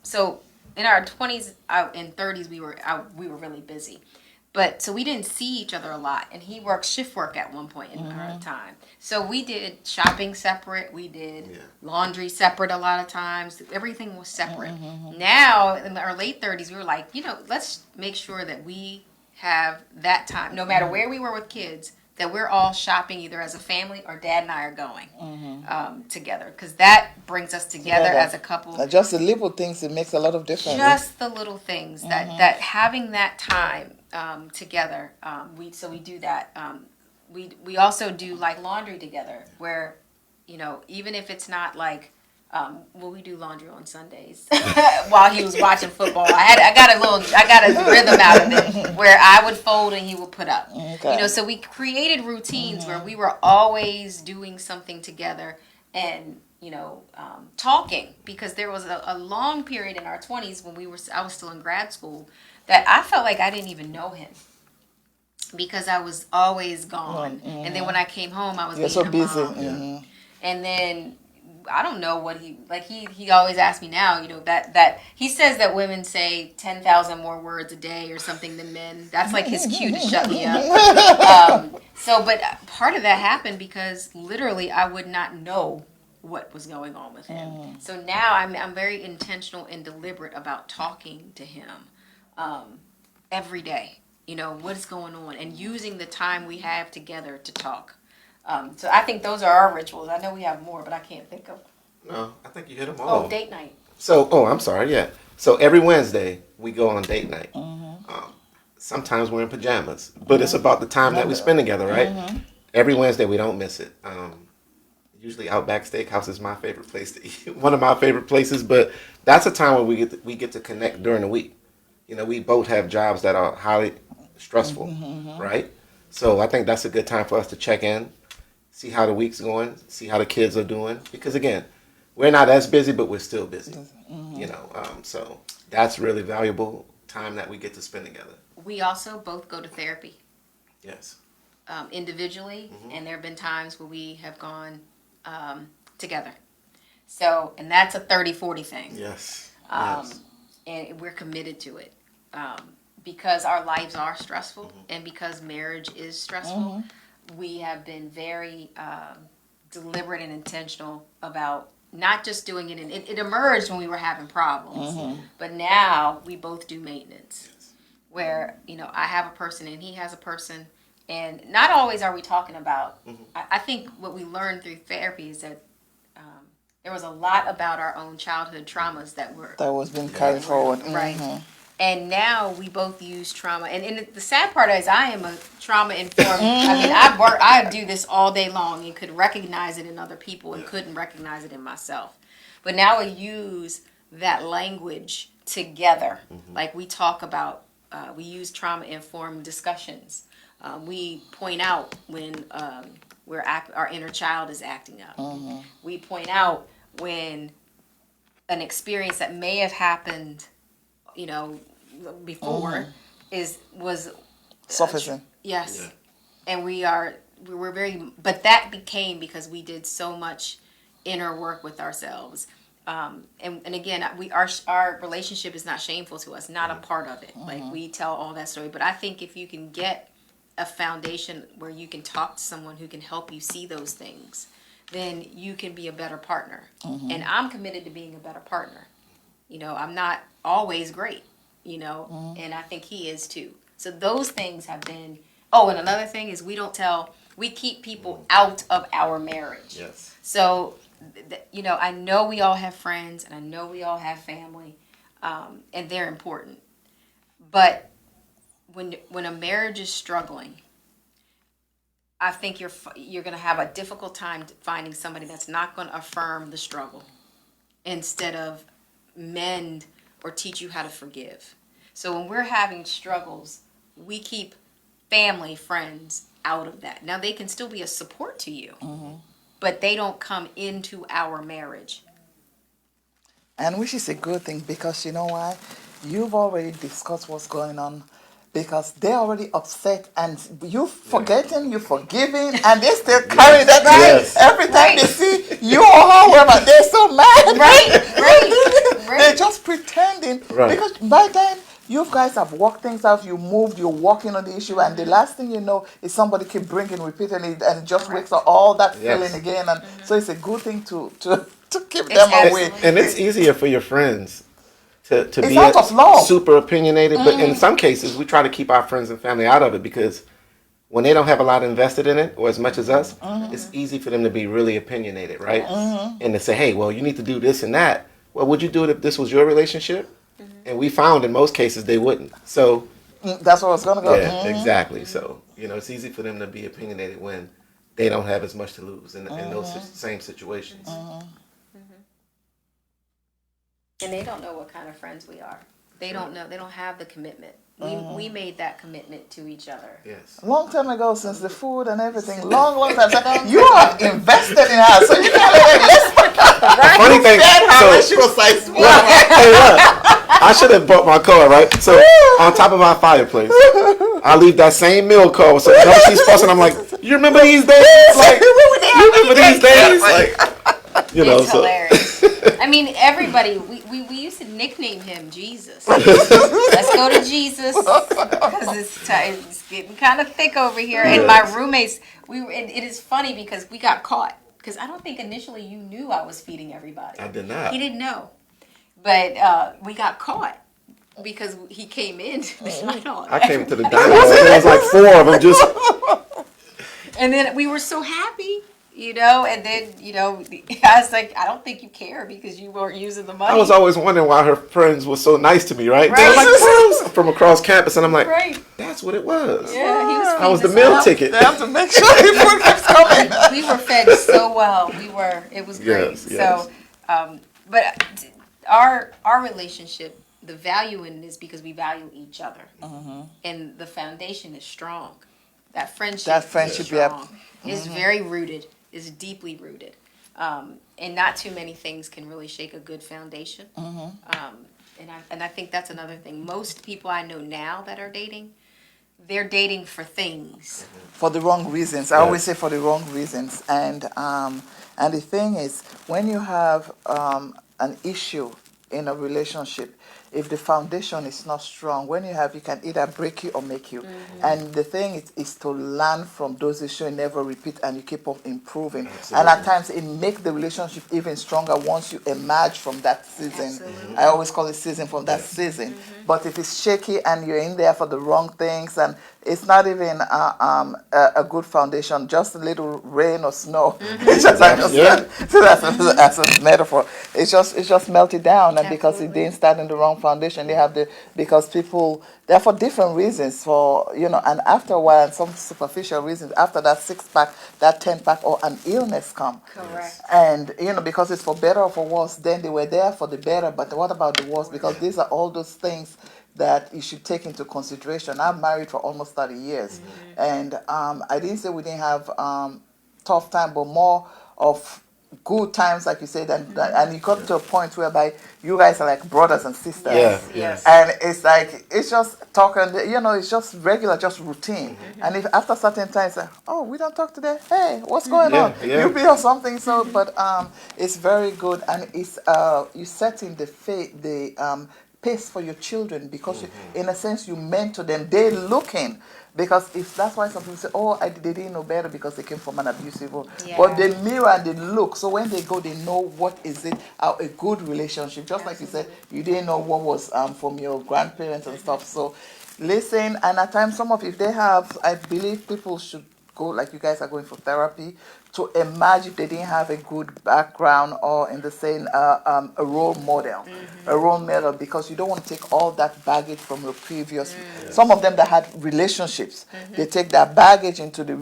so in our 20s and 30s, we were really busy. But so we didn't see each other a lot, and he worked shift work at one point in our time. So we did shopping separate, we did laundry separate a lot of times. Everything was separate. Now, in our late 30s, we were like, let's make sure that we have that time, no matter where we were with kids, that we're all shopping either as a family or Dad and I are going together, because that brings us together as a couple. Now, just the little things, it makes a lot of difference. Just the little things that having that time together. We do that. We also do like laundry together, where even if it's not like we do laundry on Sundays while he was watching football. I got a rhythm out of it where I would fold and he would put up. Okay. So we created routines where we were always doing something together, and talking, because there was a long period in our 20s when I was still in grad school that I felt like I didn't even know him because I was always gone. And then when I came home, I was You're being so a busy. mom. And then I don't know what he always asks me now, that he says that women say 10,000 more words a day or something than men. That's like his cue to shut me up. But part of that happened because literally I would not know what was going on with him. So now I'm very intentional and deliberate about talking to him every day. What is going on, and using the time we have together to talk. So I think those are our rituals. I know we have more, but I can't think of. No, I think you hit them all. Oh, date night. So, I'm sorry, yeah. So every Wednesday we go on date night. Sometimes we're in pajamas, but it's about the time that we spend together, right? Every Wednesday we don't miss it. Usually Outback Steakhouse is my favorite place to eat. One of my favorite places, but that's a time where we get to connect during the week. We both have jobs that are highly stressful, right? So I think that's a good time for us to check in, see how the week's going, see how the kids are doing. Because again, we're not as busy, but we're still busy. So that's really valuable time that we get to spend together. We also both go to therapy. Yes. Individually, and there have been times where we have gone together. So, and that's a 30-40 thing. Yes. And we're committed to it. Because our lives are stressful and because marriage is stressful, we have been very deliberate and intentional about not just doing it. And it emerged when we were having problems, but now we both do maintenance where, I have a person and he has a person, and not always are we talking about, I think what we learned through therapy is that there was a lot about our own childhood traumas that was being carried forward. Right. And now we both use trauma. And the sad part is I am a trauma-informed. I mean, I do this all day long and could recognize it in other people and couldn't recognize it in myself. But now we use that language together. Like we talk about, we use trauma-informed discussions. We point out when our inner child is acting up. We point out when an experience that may have happened before was surfacing. Yes. Yeah. And we're very, but that became because we did so much inner work with ourselves. And again, our relationship is not shameful to us, not a part of it. Like we tell all that story, but I think if you can get a foundation where you can talk to someone who can help you see those things, then you can be a better partner. And I'm committed to being a better partner. I'm not always great, and I think he is too. So those things have been, and another thing is we keep people out of our marriage. Yes. So, I know we all have friends and I know we all have family, and they're important. But when a marriage is struggling, I think you're going to have a difficult time finding somebody that's not going to affirm the struggle instead of mend or teach you how to forgive. So when we're having struggles, we keep family, friends out of that. Now they can still be a support to you, but they don't come into our marriage. And which is a good thing, because you know why? You've already discussed what's going on, because they're already upset and you forgetting, you forgiving, and they still carry that Yes. every time they see you or her, whoever, they're so mad. Right. They're just pretending. Right. Because by then, you guys have worked things out, you moved, you're working on the issue, and the last thing you know is somebody keep bringing repeatedly and just wakes up all that Yes. feeling again. And so it's a good thing to keep It's them away. absolutely- And it's easier for your friends to be out of love. super opinionated, but in some cases we try to keep our friends and family out of it, because when they don't have a lot invested in it, or as much as us, it's easy for them to be really opinionated, right? And to say, hey, well, you need to do this and that. Well, would you do it if this was your relationship? And we found in most cases they wouldn't. So That's where I was going to go. yeah, exactly. So it's easy for them to be opinionated when they don't have as much to lose in those same situations. And they don't know what kind of friends we are. They don't know. They don't have the commitment. We made that commitment to each other. Yes. Long time ago, since the food and everything, long time. So you have invested in her, so you can't let her listen. Funny thing, When so she was like, small. hey, look, I should have bought my car, right? So on top of our fireplace, I leave that same milk car. So whenever she's fussing, I'm like, you remember these days? Like, you remember these days? Like, you know, It's so. hilarious. I mean, everybody, we used to nickname him Jesus. Let's go to Jesus because it's getting kind of thick over here. And my roommates, it is funny because we got caught. Because I don't think initially you knew I was feeding everybody. I did not. He didn't know. But we got caught because he came in to the diner. I came to the diner. There was like 4 of them just. And then we were so happy. And then, I was like, I don't think you care because you weren't using the money. I was always wondering why her friends were so nice to me, right? They were Right. like from across campus, and I'm like, Right. that's what it was. Yeah, he was I was the feeding us meal up. ticket. They have to make sure the food keeps coming. We were fed so well. It was great. Yes, yes. So, but our relationship, the value in it is because we value each other, and the foundation is strong. That friendship is yep. strong. It's very rooted. It's deeply rooted, and not too many things can really shake a good foundation. And I think that's another thing. Most people I know now that are dating, they're dating for things. For the wrong reasons. I always say for the wrong reasons. And the thing is, when you have an issue in a relationship, if the foundation is not strong, when you can either break you or make you. And the thing is to learn from those issues and never repeat, and you keep on improving. Absolutely. And at times it makes the relationship even stronger once you emerge from that season. Absolutely. I always call it season from that season. But if it's shaky and you're in there for the wrong things, and it's not even a good foundation, just a little rain or snow. It's just as a metaphor. It's just melted down, and because it didn't start in the wrong foundation, because people, they're for different reasons, and after a while, some superficial reasons, after that 6-pack, that 10-pack, or an illness come. Correct. And, because it's for better or for worse, then they were there for the better, but what about the worse? Because these are all those things that you should take into consideration. I'm married for almost 30 years, and I didn't say we didn't have tough time, but more of good times, like you said, and you come to a point whereby you guys are like brothers and sisters. Yes. And it's like, it's just talking, it's just regular, just routine. And if after certain times, oh, we don't talk today, hey, what's going on? Yeah. You be or something. So, but it's very good, and it's you setting the pace for your children, because in a sense you mentor them. They're looking. Because if that's why some people say, oh, they didn't know better because they came from an abusive home. Yeah. But they mirror and they look. So when they go, they know what is it, a good relationship. Just like you said, you didn't know what was from your grandparents and stuff. So listen, and at times if they have, I believe people should go, like you guys are going for therapy, to emerge if they didn't have a good background, or in the same a role model, because you don't want to take all that baggage from your previous. Some of them that had relationships, they take that baggage into the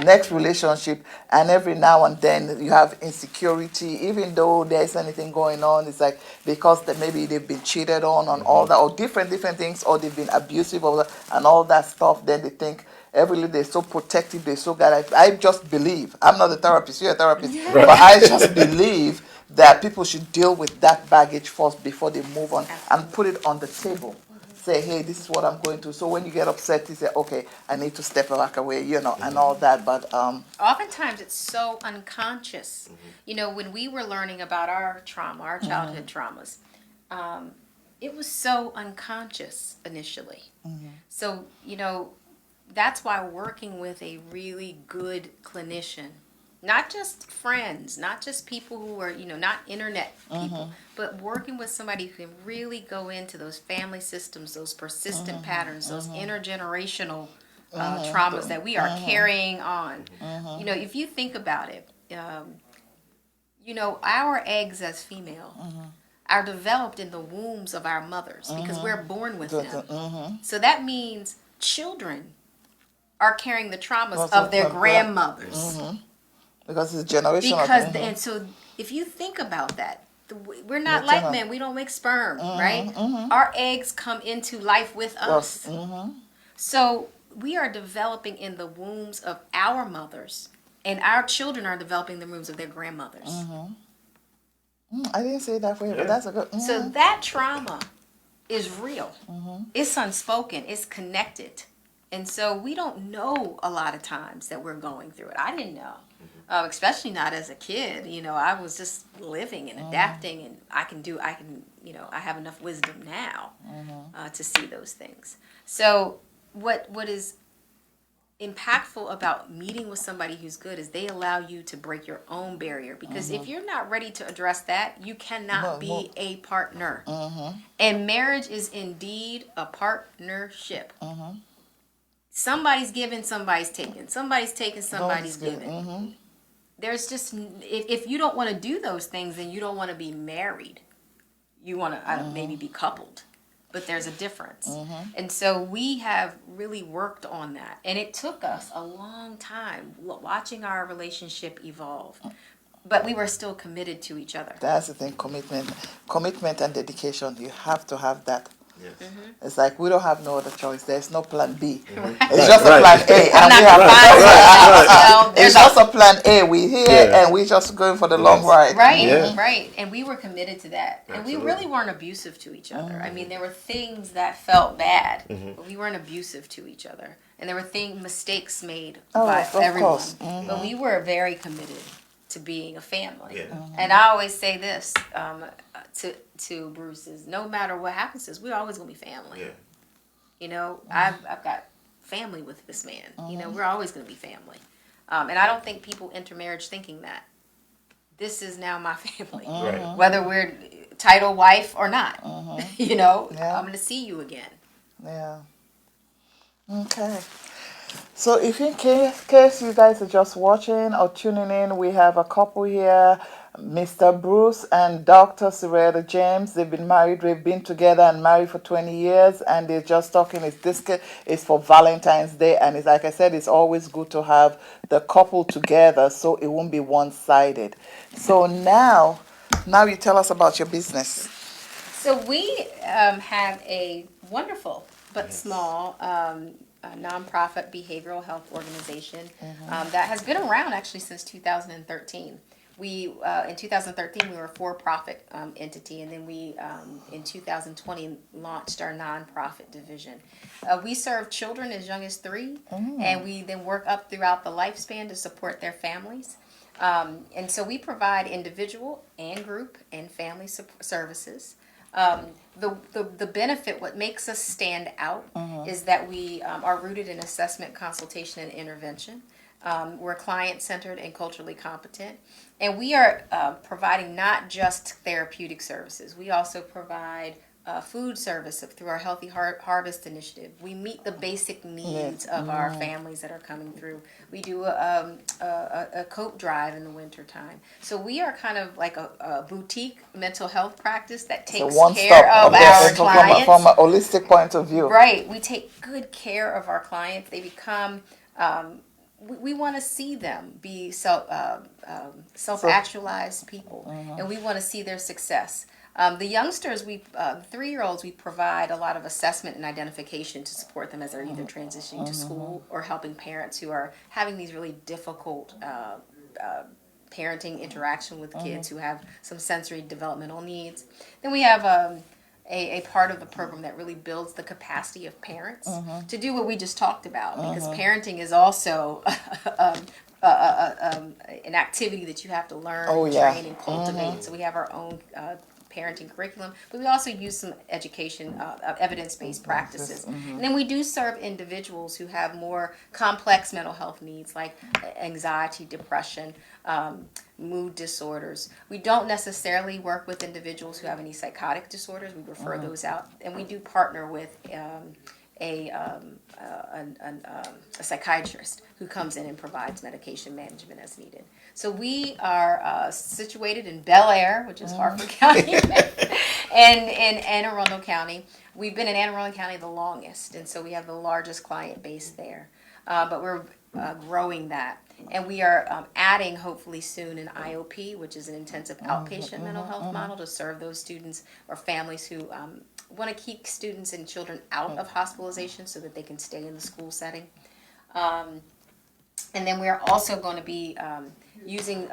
next relationship, and every now and then you have insecurity, even though there's anything going on. It's like because maybe they've been cheated on all that, or different things, or they've been abusive and all that stuff. Then they think. They're so protective, they're so good. I just believe, I'm not a therapist, you're a therapist, but I just believe that people should deal with that baggage first before they move on and put it on the table. Say, hey, this is what I'm going through. So when you get upset, you say, okay, I need to step back away, and all that. But oftentimes it's so unconscious. When we were learning about our trauma, our childhood traumas, it was so unconscious initially. So, that's why working with a really good clinician, not just friends, not just people who are, not internet people, but working with somebody who can really go into those family systems, those persistent patterns, those intergenerational traumas that we are carrying on. If you think about it, our eggs as female are developed in the wombs of our mothers because we're born with them. So that means children are carrying the traumas of their grandmothers. because it's generational. And so if you think about that, we're not like men. We don't make sperm, right? Our eggs come into life with us. So we are developing in the wombs of our mothers, and our children are developing the wombs of their grandmothers. I didn't say it that way, but that's a good. So that trauma is real. It's unspoken. It's connected. And so we don't know a lot of times that we're going through it. I didn't know, especially not as a kid. You know, I was just living and adapting, and I have enough wisdom now to see those things. So what is impactful about meeting with somebody who's good is they allow you to break your own barrier, because if you're not ready to address that, you cannot be a partner. And marriage is indeed a partnership. Somebody's giving, somebody's taking. Somebody's taking, somebody's giving. There's just, if you don't want to do those things, then you don't want to be married. You want to maybe be coupled. But there's a difference. And so we have really worked on that. And it took us a long time watching our relationship evolve. But we were still committed to each other. That's the thing, commitment and dedication. You have to have that. Yes. It's like we don't have no other choice. There's no plan B. It's just a plan A. And we have it's just a plan A. We here and we just going for the long ride. Right. And we were committed to that. Absolutely. And we really weren't abusive to each other. I mean, there were things that felt bad, but we weren't abusive to each other. And there were mistakes made by everyone. Course. But we were very committed to being a family. And I always say this to Bruce is, no matter what happens to us, we're always gonna be family. You know, I've got family with this man. You know, we're always gonna be family. And I don't think people enter marriage thinking that this is now my family, whether we're title wife or not. You know, I'm gonna see you again. Okay. So if in case you guys are just watching or tuning in, we have a couple here, Mr. Bruce and Dr. Soretta James. They've been married. They've been together and married for 20 years, and they're just talking. It's for Valentine's Day, and it's like I said, it's always good to have the couple together so it won't be one-sided. So now you tell us about your business. So we have a wonderful but small a nonprofit behavioral health organization that has been around actually since 2013. We in 2013 we were a for-profit entity, and then we in 2020 launched our nonprofit division. We serve children as young as 3, and we then work up throughout the lifespan to support their families. And so we provide individual and group and family services. The benefit, what makes us stand out, is that we are rooted in assessment, consultation, and intervention. We're client-centered and culturally competent. And we are providing not just therapeutic services. We also provide food service through our Healthy Harvest initiative. We meet the basic needs of our families that are coming through. We do a coat drive in the wintertime. So we are kind of like a boutique mental health practice that takes care of our clients. From a holistic point of view. Right. We take good care of our clients. They become... we want to see them be self-actualized people, and we want to see their success. The youngsters, 3-year-olds, we provide a lot of assessment and identification to support them as they're either transitioning to school or helping parents who are having these really difficult parenting interaction with kids who have some sensory developmental needs. Then we have a part of the program that really builds the capacity of parents to do what we just talked about, because parenting is also an activity that you have to learn, train, and cultivate. So we have our own parenting curriculum, but we also use some education, evidence-based practices. And then we do serve individuals who have more complex mental health needs, like anxiety, depression, mood disorders. We don't necessarily work with individuals who have any psychotic disorders. We refer those out, and we do partner with a psychiatrist who comes in and provides medication management as needed. So we are situated in Bel Air, which is Harford County, and in Anne Arundel County. We've been in Anne Arundel County the longest, and so we have the largest client base there. But we're growing that. And we are adding, hopefully soon, an IOP, which is an intensive outpatient mental health model to serve those students or families who want to keep students and children out of hospitalization so that they can stay in the school setting. And then we're also going to be using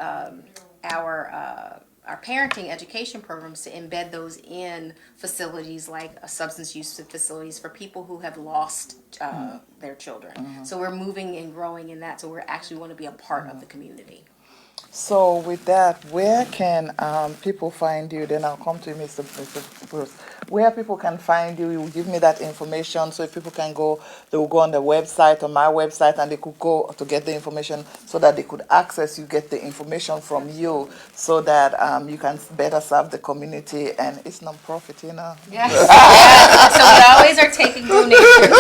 our parenting education programs to embed those in facilities like substance use facilities for people who have lost their children. So we're moving and growing in that. So we're actually want to be a part of the community. So with that, where can people find you? Then I'll come to you, Mr. Bruce. Where people can find you, you will give me that information so if people can go, they will go on the website, on my website, and they could go to get the information so that they could access you, get the information from you so that you can better serve the community. And it's non-profit, you know. Yes. So we always are taking donations.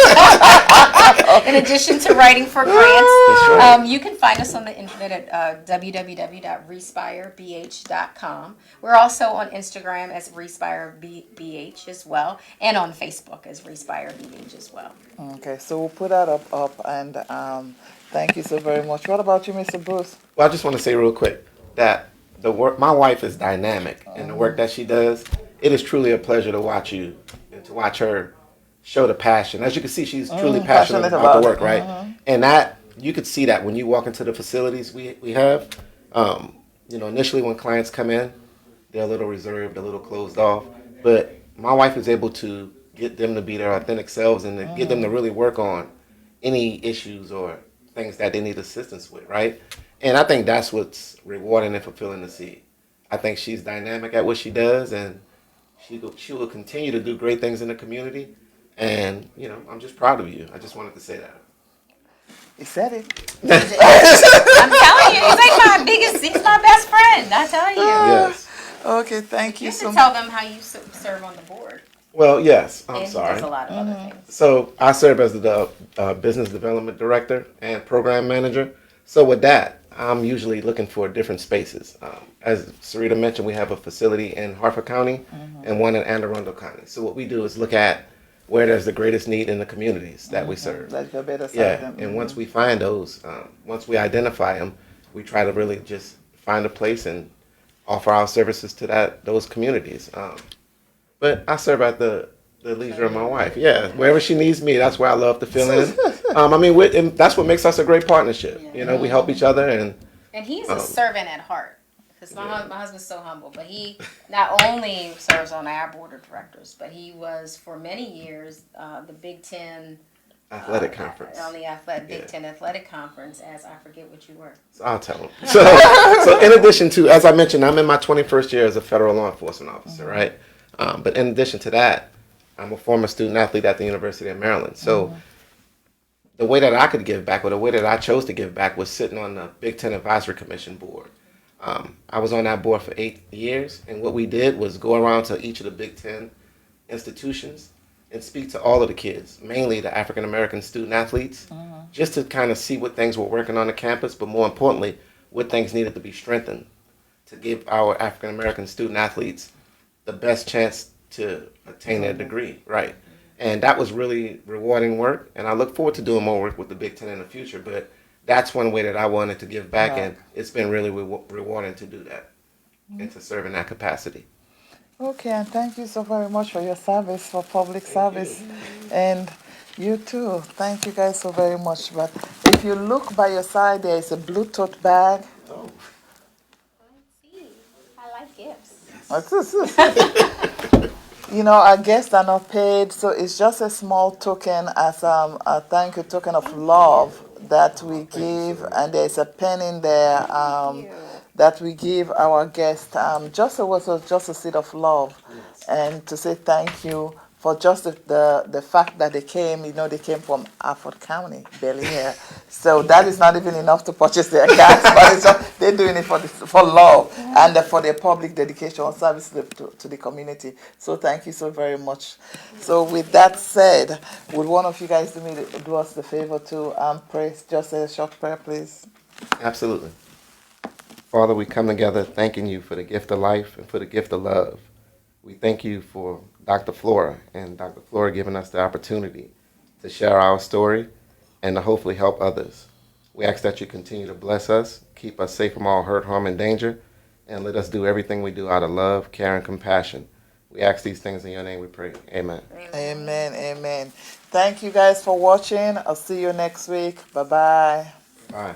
In addition to writing for grants, you can find us on the internet at www.respirebh.com. We're also on Instagram as RespireBH as well, and on Facebook as RespireBH as well. Okay, so we'll put that up and thank you so very much. What about you, Mr. Bruce? Well, I just want to say real quick that the work, my wife is dynamic in the work that she does. It is truly a pleasure to watch you and to watch her show the passion. As you can see, she's truly passionate about the work, right? And that, you could see that when you walk into the facilities we have. Initially when clients come in, they're a little reserved, a little closed off. But my wife is able to get them to be their authentic selves and to get them to really work on any issues or things that they need assistance with, right? And I think that's what's rewarding and fulfilling to see. I think she's dynamic at what she does, and she will continue to do great things in the community. And, I'm just proud of you. I just wanted to say that. He said it. I'm telling you, he's my best friend. I tell you. Yes. Okay, thank you You so should much. tell them how you serve on the board. Well, yes. I'm And sorry. There's a lot of other things. So I serve as the business development director and program manager. So with that, I'm usually looking for different spaces. As Sarita mentioned, we have a facility in Harford County and one in Anne Arundel County. So what we do is look at where there's the greatest need in the communities that we serve. Like the better side Yeah, of them. and once we find those, once we identify them, we try to really just find a place and offer our services to those communities. But I serve at the leisure of my wife. Yeah, wherever she needs me, that's where I love to fill in. And that's what makes us a great partnership. We help each other, and he's a servant at heart. Because my husband's so humble, but he not only serves on our board of directors, but he was for many years the Big Ten athletic conference. On the Big Ten Athletic Conference, as I forget what you were. So I'll tell him. So in addition to, as I mentioned, I'm in my 21st year as a federal law enforcement officer, right? But in addition to that, I'm a former student athlete at the University of Maryland. So the way that I could give back, or the way that I chose to give back, was sitting on the Big Ten Advisory Commission board. I was on that board for 8 years, and what we did was go around to each of the Big Ten institutions and speak to all of the kids, mainly the African American student athletes, just to kind of see what things were working on the campus, but more importantly, what things needed to be strengthened to give our African American student athletes the best chance to attain their degree, right? And that was really rewarding work, and I look forward to doing more work with the Big Ten in the future, but that's one way that I wanted to give back, and it's been really rewarding to do that and to serve in that capacity. Okay, and thank you so very much for your service, for public service. And you too. Thank you guys so very much. But if you look by your side, there is a blue tote bag. Oh. I like gifts. Our guests are not paid, so it's just a small token as a thank you token of love that we give, and there's a pen in there that we give our guests. Just a seed of love, and to say thank you for just the fact that they came. They came from Harford County, Bel-Air. So that is not even enough to purchase their gas, but it's just, they're doing it for love and for their public dedication and service to the community. So thank you so very much. So with that said, would one of you guys do us the favor to pray? Just a short prayer, please. Absolutely. Father, we come together thanking you for the gift of life and for the gift of love. We thank you for Dr. Flora and Dr. Flora giving us the opportunity to share our story and to hopefully help others. We ask that you continue to bless us, keep us safe from all hurt, harm, and danger, and let us do everything we do out of love, care, and compassion. We ask these things in your name we pray. Amen. Amen. Amen. Thank you guys for watching. I'll see you next week. Bye-bye. Bye.